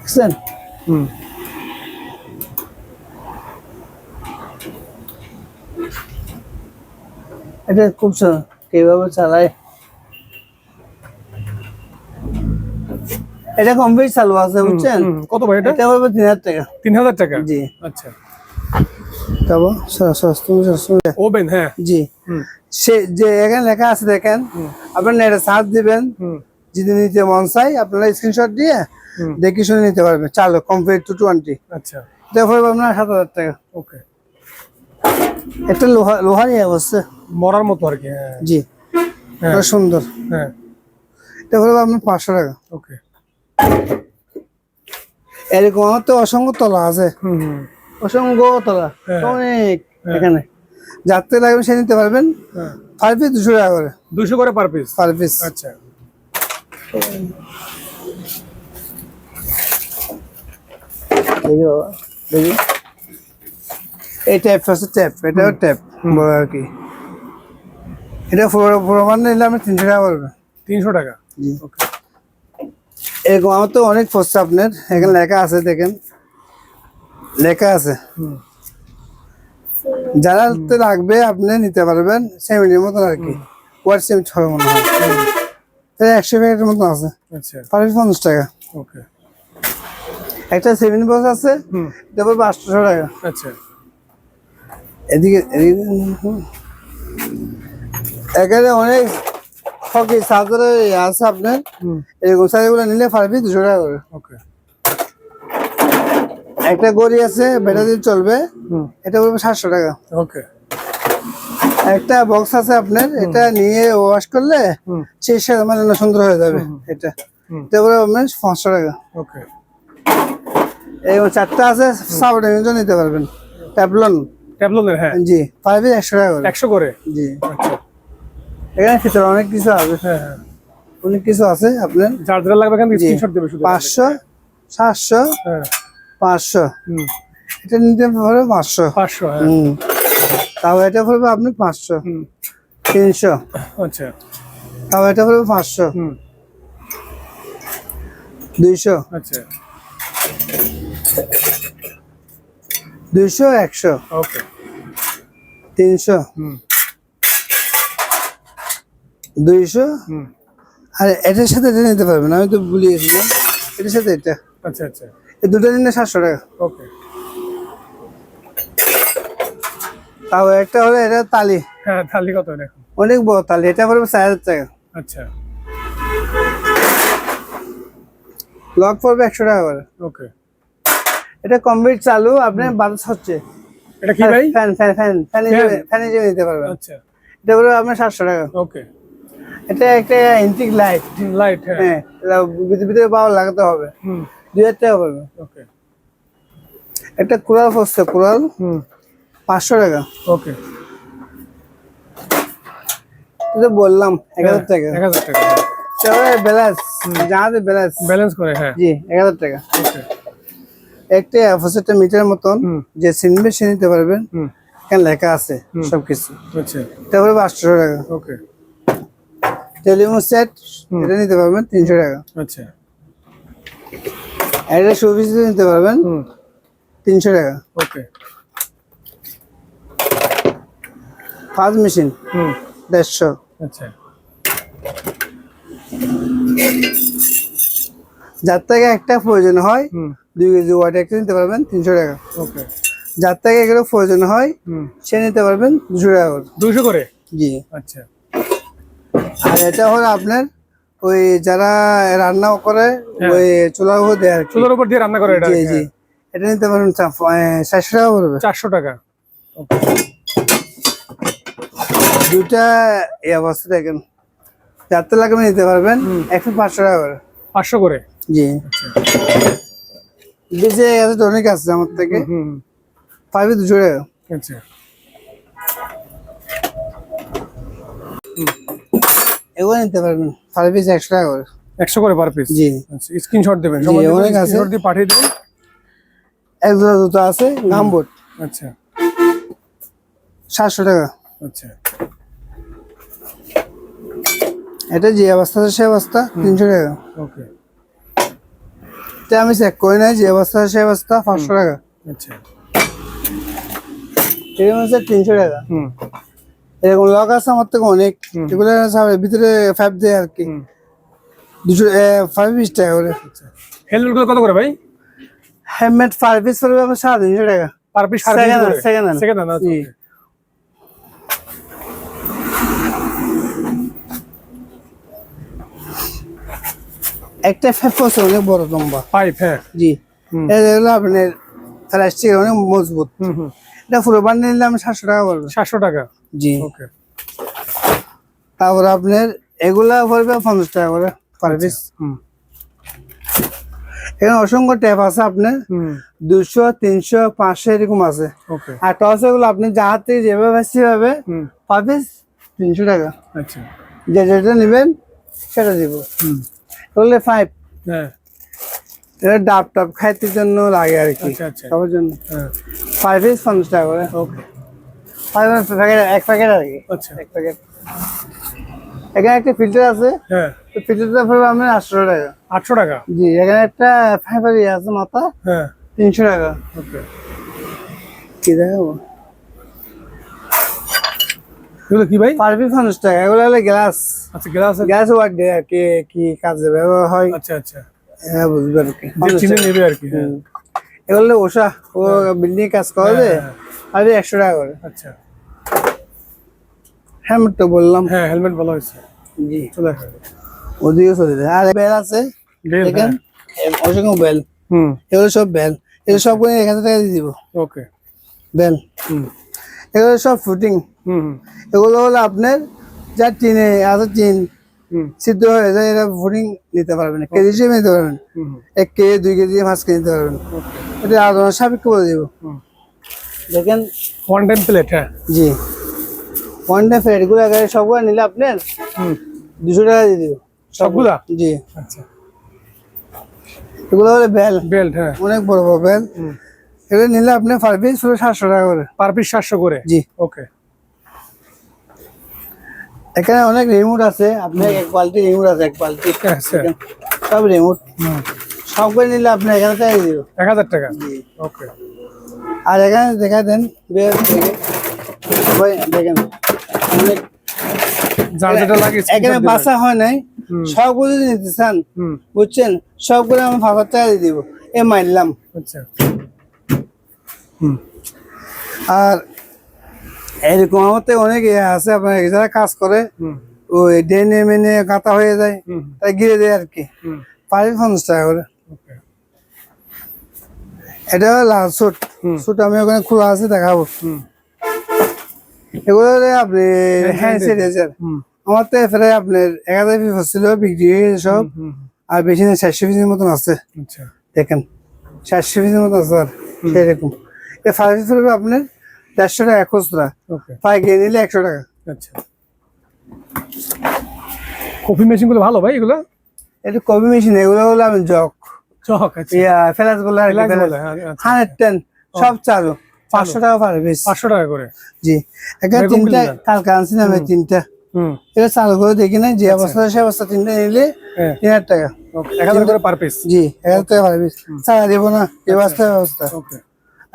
বুঝছেন? এটা খুব কিভাবে চালায়, এটা কমপ্লিট চালু আছে, বুঝছেন? কত ভাই এটা? এটা হবে 3000 টাকা। 3000 টাকা? জি। আচ্ছা তারপর সস্তা। ওভেন। হ্যাঁ জি, সে যে এখানে লেখা আছে দেখেন, আপনার নেটে সার্চ দিবেন, যদি নিতে মন চাই আপনারা স্ক্রিনশট দিয়ে দেখে শুনে নিতে পারবেন। চালু কমপ্লিট টু 20। আচ্ছা তারপর আপনার 7000 টাকা। ওকে একটা লোহারই অবস্থা, মরার মতো আর কি। হ্যাঁ জি, হ্যাঁ সুন্দর। হ্যাঁ তারপরে আপনার 500 টাকা। ওকে এরকম আমার তো অসংখ্য তলা আছে, অসংখ্য তলা অনেক। এখানে যাত্রী লাগবে সে নিতে পারবেন। পার পিস 200 টাকা করে। 200 করে পার পিস? Per piece. আচ্ছা দেখি বাবা দেখি, এই ট্যাপ আছে, ট্যাপ এটাও ট্যাপ বড় আর কি। এটা পুরো বান্ডেল নিলে আমি 300 টাকা পড়বে। 300 টাকা। জি। ওকে। এরকম আমার তো অনেক পড়ছে আপনার, এখানে লেখা আছে দেখেন, লেখা আছে। যারা তো লাগবে আপনি নিতে পারবেন, 70 মতন আর কি, ওয়াট 70 হবে মনে হয়, তাই 100 প্যাকেটের মতন আছে, আচ্ছা। পার পিস 50 টাকা। ওকে। একটা 7 বক্স আছে, এটা পড়বে 800 টাকা। আচ্ছা। এদিকে এখানে অনেক হকি চার্জার আছে আপনার, এরকম সাইজগুলো নিলে পার পিস 200 টাকা করে। ওকে। একটা গড়ি আছে ব্যাটারি চলবে, এটা পড়বে 700 টাকা। ওকে। একটা বক্স আছে আপনার, এটা নিয়ে ওয়াশ করলে সেই সাথে মানে সুন্দর হয়ে যাবে, এটা এটা পড়বে আপনার 500 টাকা। ওকে। এই 4টা আছে, সাবডের নিতে পারবেন, ট্যাবলন। ট্যাবলনের, হ্যাঁ। জি, পার পিস 100 টাকা করে। 100 করে। জি, আচ্ছা। এখানে ভিতরে অনেক কিছু আছে, হ্যাঁ হ্যাঁ। অনেক কিছু আছে আপনার। যার যারা লাগবে এখান থেকে জি, স্ক্রিনশট দেবে শুধু। 500, 700, হ্যাঁ। 500, হুম। এটা নিতে পারবে 500। 500, হ্যাঁ। তাও এটা পড়বে আপনি 500, 300, আচ্ছা। তাও এটা পড়বে 500, 200, আচ্ছা। 200, 100, ওকে। 300, 200, আর এটার সাথে এটা নিতে পারবেন, আমি তো ভুলে গেছিলাম, এটার সাথে এটা, আচ্ছা আচ্ছা। এই দুটো নিলে 700 টাকা। ওকে। তাও একটা হলো এটা তালি, হ্যাঁ, থালি কত এখন? অনেক বড় তালি, এটা পড়বে 4000 টাকা। আচ্ছা। লক পড়বে 100 টাকা করে। ওকে। এটা কমপ্লিট চালু, আপনার বাতাস হচ্ছে, এটা কি ভাই? ফ্যান ফ্যান ফ্যান ফ্যান হিসেবে নিতে পারবেন। আচ্ছা। এটা পড়বে আপনার 700 টাকা। ওকে। এটা একটা ইন্টিক লাইট, লাইট, হ্যাঁ। হ্যাঁ, এটা ভিতরে পাওয়ার লাগাতে হবে, 2000 টাকা পড়বে। ওকে। একটা কোরাল পড়ছে, কোরাল 500 টাকা। ওকে। এটা বললাম 1000 টাকা। 1000 টাকা। তারপরে ব্যালেন্স, জাহাজে ব্যালেন্স, ব্যালেন্স করে, হ্যাঁ। জি 1000 টাকা। ওকে। একটা অফসেটটা মিটার মতন, যে চিনবে সে নিতে পারবেন, এখানে লেখা আছে সবকিছু। আচ্ছা। তারপরে 500 টাকা। ওকে। টেলিফোন সেট, এটা নিতে পারবেন 300 টাকা। আচ্ছা। এটা শোপিস নিতে পারবেন 300 টাকা। ওকে। Fast machine 150। আচ্ছা। যার থেকে একটা প্রয়োজন হয় 2 কেজি ওয়াট একটা নিতে পারবেন 300 টাকা। ওকে। যার থেকে এগুলো প্রয়োজন হয় সে নিতে পারবেন 200 টাকা করে। 200 করে? জি। আচ্ছা। আর এটা হলো আপনার ওই যারা রান্না করে ওই চুলার উপর দেয় আর কি। চুলার উপর দিয়ে রান্না করে এটা? জি জি, এটা নিতে পারবেন 400 টাকা পড়বে। 400 টাকা। ওকে। দুইটা এই অবস্থা দেখেন, যাতে লাগবে নিতে পারবেন 500 টাকা করে। 500 করে? জি। বিজে আছে, অনেক আছে আমার থেকে, 200 টাকা। আচ্ছা। এগুলো নিতে পারবেন পার পিস 100 টাকা করে। 100 করে পার পিস? জি। আচ্ছা, স্ক্রিনশট দেবেন, জি, অনেক আছে। স্ক্রিনশট দিয়ে পাঠিয়ে দেবেন। এক জোড়া জুতো আছে গামবুট, আচ্ছা। 700 টাকা। আচ্ছা। এটা যে অবস্থা আছে সে অবস্থা 300 টাকা। ওকে। এটা আমি চেক করি নাই, যে অবস্থা আছে সে অবস্থা 500 টাকা। আচ্ছা। এটা হচ্ছে 300 টাকা। এরকম লক আছে আমার থেকে অনেক, এগুলো ভিতরে 5 দেয় আর কি, 520 টাকা করে। হেলমেট গুলো কত করে ভাই? হ্যান্ডমেড পার পিস পড়বে আমার 350 টাকা। Per piece? Second hand. জি। একটা ফ্যাপ আছে অনেক বড় লম্বা পাইপ, হ্যাঁ। জি। এটা হলো আপনার প্লাস্টিক, অনেক মজবুত। এটা পুরো বান্ডেল নিলে আমি 700 টাকা পড়বে। 700 টাকা? জি। ওকে। তারপর আপনার এগুলা পড়বে 50 টাকা করে পার পিস। এখানে অসংখ্য ট্যাপ আছে আপনার, 200, 300, 500 এরকম আছে। ওকে। আর টস এগুলো আপনি যাহার থেকে যেভাবে সেভাবে পার পিস 300 টাকা। আচ্ছা। যে যেটা নেবেন সেটা দিব। এগুলো 5, হ্যাঁ। এটা ডাব টাব খাইতে জন্য লাগে আর কি, আচ্ছা আচ্ছা সবার জন্য। হ্যাঁ 5 পিস 50 টাকা করে, ওকে 5 প্যাকেট, এক প্যাকেট আর কি, আচ্ছা এক প্যাকেট। এখানে একটা ফিল্টার আছে, হ্যাঁ তো ফিল্টারটা পড়বে আপনার 800 টাকা। 800 টাকা জি, এখানে একটা ফাইবার আছে মাথা, হ্যাঁ 300 টাকা। ওকে কি দেখাবো? এগুলো কি ভাই? 5 পিস 50 টাকা। এগুলো হলো গ্লাস, আচ্ছা গ্লাস গ্লাস ওয়াট ডে আর কি, কি কাজে ব্যবহার হয় আচ্ছা আচ্ছা হ্যাঁ বুঝবে আর কি। যে চিনে নেবে আর কি হ্যাঁ এগুলো ওষা, ও বিল্ডিং কাজ করে যে, আর 100 টাকা করে। আচ্ছা হেলমেট তো বললাম, হ্যাঁ হেলমেট ভালো হয়েছে জি চলে আসে ওদিকে চলে যায়। আর বেল আছে বেল দেখেন, অসংখ্য বেল, হুম এগুলো সব বেল, এগুলো সব করে 1000 টাকা দিয়ে দিব। ওকে বেল হুম এগুলো সব ফুটিং, হুম হুম এগুলো হলো আপনার যা টিনে আছে, টিন হুম সিদ্ধ হয়ে যায়, এটা ফুটিং নিতে পারবেন, কেজি হিসেবে নিতে পারবেন, হুম 1 কেজি 2 কেজি 5 কেজি নিতে পারবেন। এটা আলাদা সাপেক্ষ বলে দিব। হুম দেখেন, ওয়ান টাইম প্লেট হ্যাঁ জি ওয়ান ডে ফ্রেড এগুলো সবগুলো নিলে আপনার হুম 200 টাকা দিয়ে দিব সবগুলা জি। আচ্ছা এগুলো হলো বেল, বেল্ট হ্যাঁ অনেক বড় বড় বেল, হুম এগুলো নিলে আপনার পার পিস 700 টাকা করে। পার পিস 700 করে জি, ওকে এখানে অনেক রিমোট আছে, আপনার এক বালতি রিমোট আছে, এক বালতি আচ্ছা সব রিমোট, হুম সবগুলো নিলে আপনি 1000 টাকা দিয়ে দিব। 1000 টাকা জি, ওকে আর এখানে দেখা দেন বেল থেকে সবাই দেখেন, অনেক যার যেটা লাগে এখানে বাসা হয় নাই, হুম। সবগুলো যদি নিতে চান হুম বুঝছেন, সবগুলো আমি 5000 টাকা দিয়ে দিব, এ মারলাম। আচ্ছা হুম আর এরকম আমাদের অনেক আছে, আপনার যারা কাজ করে হুম ওই ডেনে মেনে গাঁথা হয়ে যায়, হুম তাই গিরে দেয় আর কি, হুম 50 টাকা করে। ওকে এটা হলো লাল স্যুট, হুম। স্যুট আমি ওখানে খোলা আছে দেখাবো। হুম এগুলো হলো আপনি হ্যান্ড স্যানিটাইজার, হুম আমার তো প্রায় আপনার 1000 পিস হচ্ছিল, বিক্রি হয়ে গেছে সব, হুম আর বেশি না 400 পিসের মতন আছে। আচ্ছা দেখেন 400 পিসের মতো আছে, আর সেরকম এটা 5 পিস পড়বে আপনার 150 টাকা খুচরা, ওকে পাইকারি নিলে 100 টাকা। আচ্ছা কফি মেশিন গুলো ভালো ভাই এগুলো এটা কপি মেশিন, এগুলো হলো আমি জগ, চক আছে ফেলাস বলে আর কি, Relax ফেলাস। বলে, আচ্ছা। 110 সব চালু, 500 টাকা পার পিস। 500 টাকা করে জি, এখানে এরকম 3টা কিনলেন? কালকে আনছি না আমি, 3টা হুম এটা চালু করে দেখি না, যে অবস্থা সে অবস্থা 3টা নিলে হ্যাঁ 3000 টাকা। ওকে 1000 করে পার পিস জি, 1000 টাকা পার পিস, চালা দিব না, এই অবস্থা অবস্থা। ওকে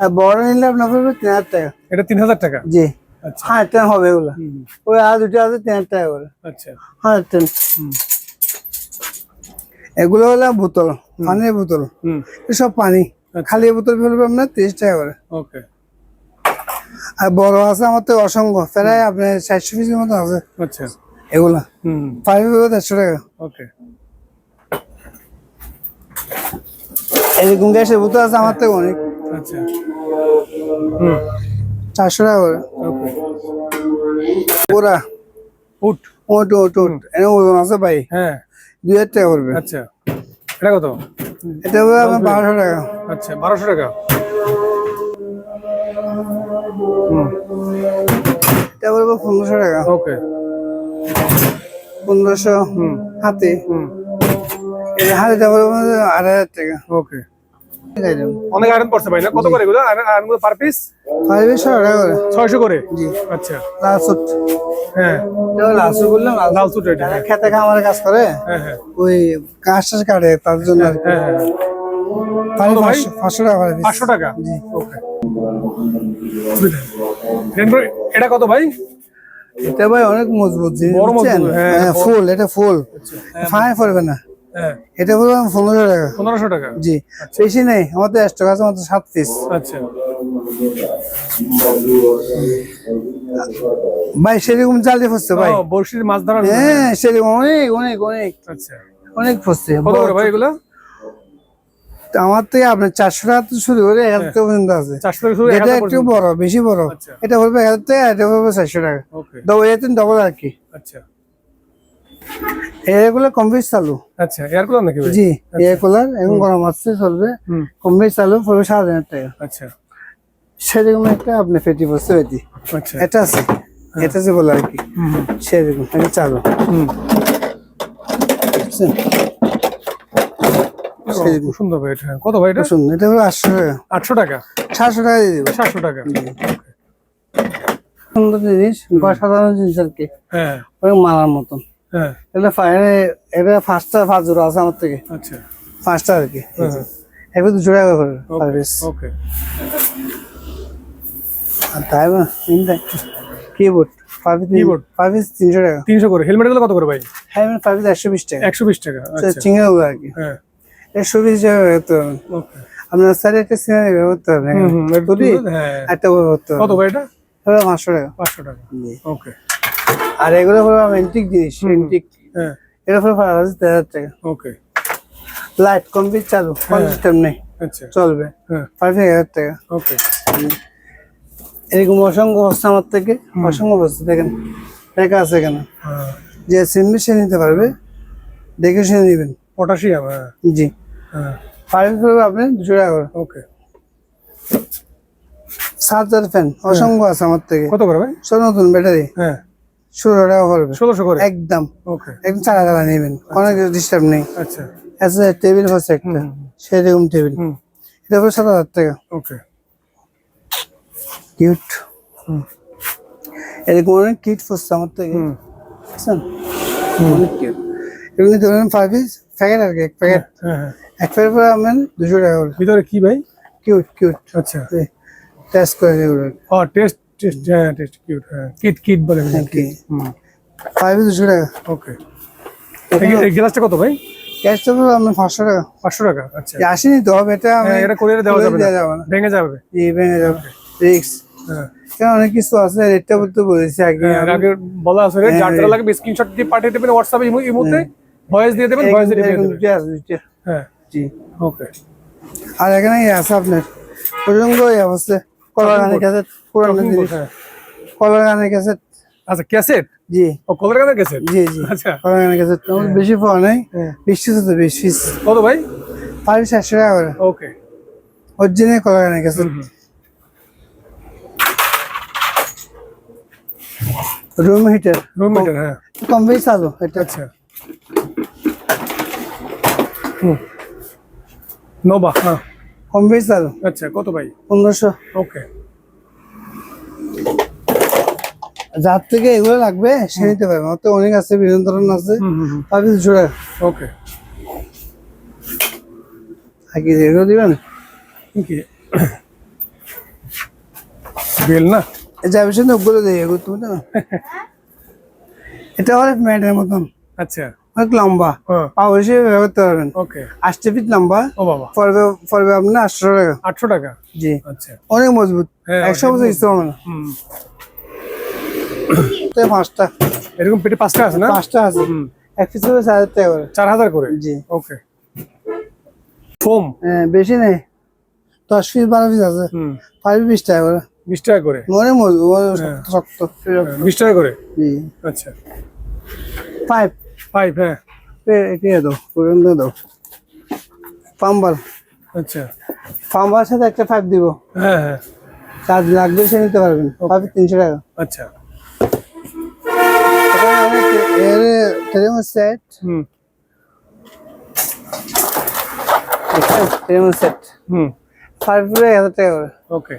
আর বড় নিলে আপনার পড়বে 3000 টাকা। এটা 3000 টাকা জি, আচ্ছা 100 হবে এগুলা, হুম ওই আর দুটো আছে 3000 টাকা করে, আচ্ছা 110। হুম এগুলো হলো বোতল, পানির বোতল, হুম এসব পানি, আচ্ছা। খালি বোতল ফেলবে আপনার 30 টাকা করে। ওকে আর বড় আছে আমার তো অসংখ্য, প্রায় আপনার 400 পিসের মতো আছে আচ্ছা এগুলা, হুম 5 150 টাকা। ওকে এরকম গ্যাসের বোতল আছে আমার তো অনেক, আচ্ছা হুম 400 টাকা করে। ওকে পুরা উট ওট ওট ওট, এর ওজন আছে ভাই, হ্যাঁ 2000 টাকা পড়বে। আচ্ছা এটা কত এটা হবে আপনার 1200 টাকা। আচ্ছা 1200 টাকা হুম এটা পড়বে 1500 টাকা, ওকে 1500 হাতে, হুম এই হাতেটা পড়বে 2000 টাকা। ওকে অনেক আয়রন পড়ছে ভাই না, কত করে এগুলো আয়রন গুলো পার পিস? 500 টাকা করে। 600 করে জি, আচ্ছা লাল সুট, হ্যাঁ এটা লাল সুট বললাম, লাল সুট এটা যারা খেতে খামারে কাজ করে হ্যাঁ হ্যাঁ ওই কাজ টাজ কাটে তার জন্য আর কি। হ্যাঁ হ্যাঁ 500 টাকা করে piece। 500 টাকা জি, ওকে এটা কত ভাই? এটা ভাই অনেক মজবুত জিনিস, বড় মজবুত, বুঝছেন? হ্যাঁ, হ্যাঁ, বড়। ফুল, এটা ফুল, ফায়ার পড়বে না, হ্যাঁ এটা হলো 1500 টাকা। 1500 টাকা জি, বেশি নেই, আমাদের স্টক আছে মাত্র 7 পিস। আচ্ছা ভাই সেরকম জালি ফুসছে ভাই, ও, বড়শির মাছ ধরার জন্য। হ্যাঁ সেরকম অনেক অনেক অনেক আচ্ছা অনেক ফুসছে। কত করে ভাই এগুলো? আমার থেকে আপনার 400 টাকা তো শুরু করে 1000 টাকা পর্যন্ত আছে। 400 টাকা শুরু, এটা 1000 একটু পর্যন্ত। বড়, বেশি বড়, আচ্ছা। এটা বলবে 1000 টাকা, এটা বলবে 400 টাকা, ওকে ডবল আর কি। আচ্ছা এগুলো কমপ্লিট চালু। আচ্ছা এয়ার কুলার নাকি ভাই? জি, এয়ার কুলার এবং গরম আসছে চলবে, হুম কমপ্লিট চালু পড়বে 7000 টাকা। আচ্ছা সেরকম একটা আপনি পেটি বসতে পেটি, আচ্ছা এটা আছে, এটা যে বলে আর কি, হুম সেরকম এটা চালু, হুম বুঝছেন? কেজি খুব সুন্দর ভাই এটা। কত ভাই এটা? শুনুন এটা হলো 800 টাকা 800 টাকা 700 টাকা দিয়ে দিব 700 টাকা। সুন্দর জিনিস ঘর সাজানোর জিনিস আর কি হ্যাঁ ওই মালার মতন হ্যাঁ এটা ফাইনে এটা 5টা 5 জোড়া আছে আমার থেকে আচ্ছা 5টা আর কি হ্যাঁ এগুলো 200 টাকা করে পার পিস ওকে আর তাই না কিবোর্ড পার পিস 300 টাকা 300 করে। হেলমেট গুলো কত করে ভাই? হ্যাঁ পার পিস 120 টাকা 120 টাকা আচ্ছা চিংড়া আর কি হ্যাঁ 120 টাকা তো ওকে আপনার স্যার একটা সিনারি করতে হবে হ্যাঁ একটা করতে হবে কত ভাই এটা? হলো 500 টাকা 500 টাকা ওকে আর এগুলো হলো এন্টিক জিনিস এন্টিক হ্যাঁ এটা হলো 3000 টাকা ওকে লাইট কমপ্লিট চালু কোন সিস্টেম নেই আচ্ছা চলবে হ্যাঁ 5000 টাকা ওকে এরকম অসংখ্য বস্তা আমার থেকে অসংখ্য বস্তা দেখেন লেখা আছে এখানে হ্যাঁ যে সিনবি সে নিতে পারবে দেখে শুনে নেবেন পটাশিয়াম হ্যাঁ জি হ্যাঁ পাইপ করবে আপনি 200 টাকা করে ওকে 7000 ফ্যান অসংখ্য আছে আমার থেকে কত করে ভাই? সব নতুন ব্যাটারি হ্যাঁ 16 টাকা পড়বে 1600 করে একদম ওকে একদম 4 টাকা নেবেন কোনো ডিস্টার্ব নেই আচ্ছা আছে টেবিল ফর একটা সেরকম টেবিল হুম এটা পড়বে 7000 টাকা ওকে কিউট এরকম অনেক কিট ফুসছে আমার থেকে হুম বুঝছেন অনেক কিউট এগুলো ধরেন 5 পিস প্যাকেট আর কি এক প্যাকেট হ্যাঁ হ্যাঁ এক প্যাকেট পরে আপনার 200 টাকা করে ভিতরে কি ভাই? কিউট কিউট আচ্ছা টেস্ট করে এগুলো ও টেস্ট টেস্ট হ্যাঁ টেস্ট কিউট হ্যাঁ কিট কিট বলে কি হুম 5 পিস 200 টাকা ওকে এই গ্লাসটা কত ভাই? ক্যাশ তো আপনার 500 টাকা 500 টাকা আচ্ছা আসেনি তো হবে এটা আমি হ্যাঁ এটা কোরিয়ারে দেওয়া যাবে যাবে না ভেঙে যাবে জি ভেঙে যাবে রিক্স হ্যাঁ অনেক কিছু আছে রেটটা বলতে বলেছি আগে আগে বলা আছে যার যারা লাগবে স্ক্রিনশট দিয়ে পাঠিয়ে দেবেন হোয়াটসঅ্যাপে ইমোতে ভয়েস দিয়ে দেবেন ভয়েস দিয়ে এরকম দেবেন দুটো আছে, দুটো। হ্যাঁ জি ওকে আর এখানে আছে আপনার প্রসঙ্গ অবস্থা কলার গানের ক্যাসেট পুরানো জিনিস হ্যাঁ কলার গানের ক্যাসেট আচ্ছা ক্যাসেট জি ও কলার গানের ক্যাসেট জি জি আচ্ছা কলার গানের ক্যাসেট আমার বেশি পাওয়া নাই 20 পিস তো 20 পিস কত ভাই? 500 টাকা করে ওকে অরিজিনাল কলার গানের cassette room heater room meter হ্যাঁ কম বেশি চালু এটা আচ্ছা হুম নোবা হ্যাঁ কম বেশি চালু আচ্ছা কত ভাই? 1500 ওকে যার থেকে এগুলো লাগবে সে নিতে পারবে আমার তো অনেক আছে বিভিন্ন ধরনের আছে হুম হুম 5 পিস জোড়া ওকে আগে এগুলো দিবেন কি বেল না যাবে সে ওগুলো দিয়ে এগুলো তুমি না এটা অনেক ম্যাটের মতন আচ্ছা অনেক লম্বা হ্যাঁ পাওয়ার হিসেবে ব্যবহার করতে পারবেন ওকে 8 ফিট লম্বা ও বাবা পড়বে পড়বে আপনার 800 টাকা 800 টাকা জি আচ্ছা অনেক মজবুত হ্যাঁ, 100 বছর ইস্তে হবে না হুম তো 5টা এরকম পেটে 5টা আছে না? 5টা আছে হুম এক পিস হবে 4000 টাকা করে 4000 করে জি ওকে ফোম হ্যাঁ বেশি নেই 10 পিস 12 পিস আছে হুম 20 টাকা করে 20 টাকা করে অনেক মজবুত অনেক শক্ত 20 টাকা করে জি আচ্ছা 5 5 হ্যাঁ এটা দাও পুরন দাও পাম্বার আচ্ছা পাম্বার সাথে একটা 5 দিব হ্যাঁ হ্যাঁ চার্জ লাগবে সে নিতে পারবেন 300 টাকা আচ্ছা এর টেলিফোন সেট হুম টেলিফোন সেট হুম 5 1000 টাকা করে ওকে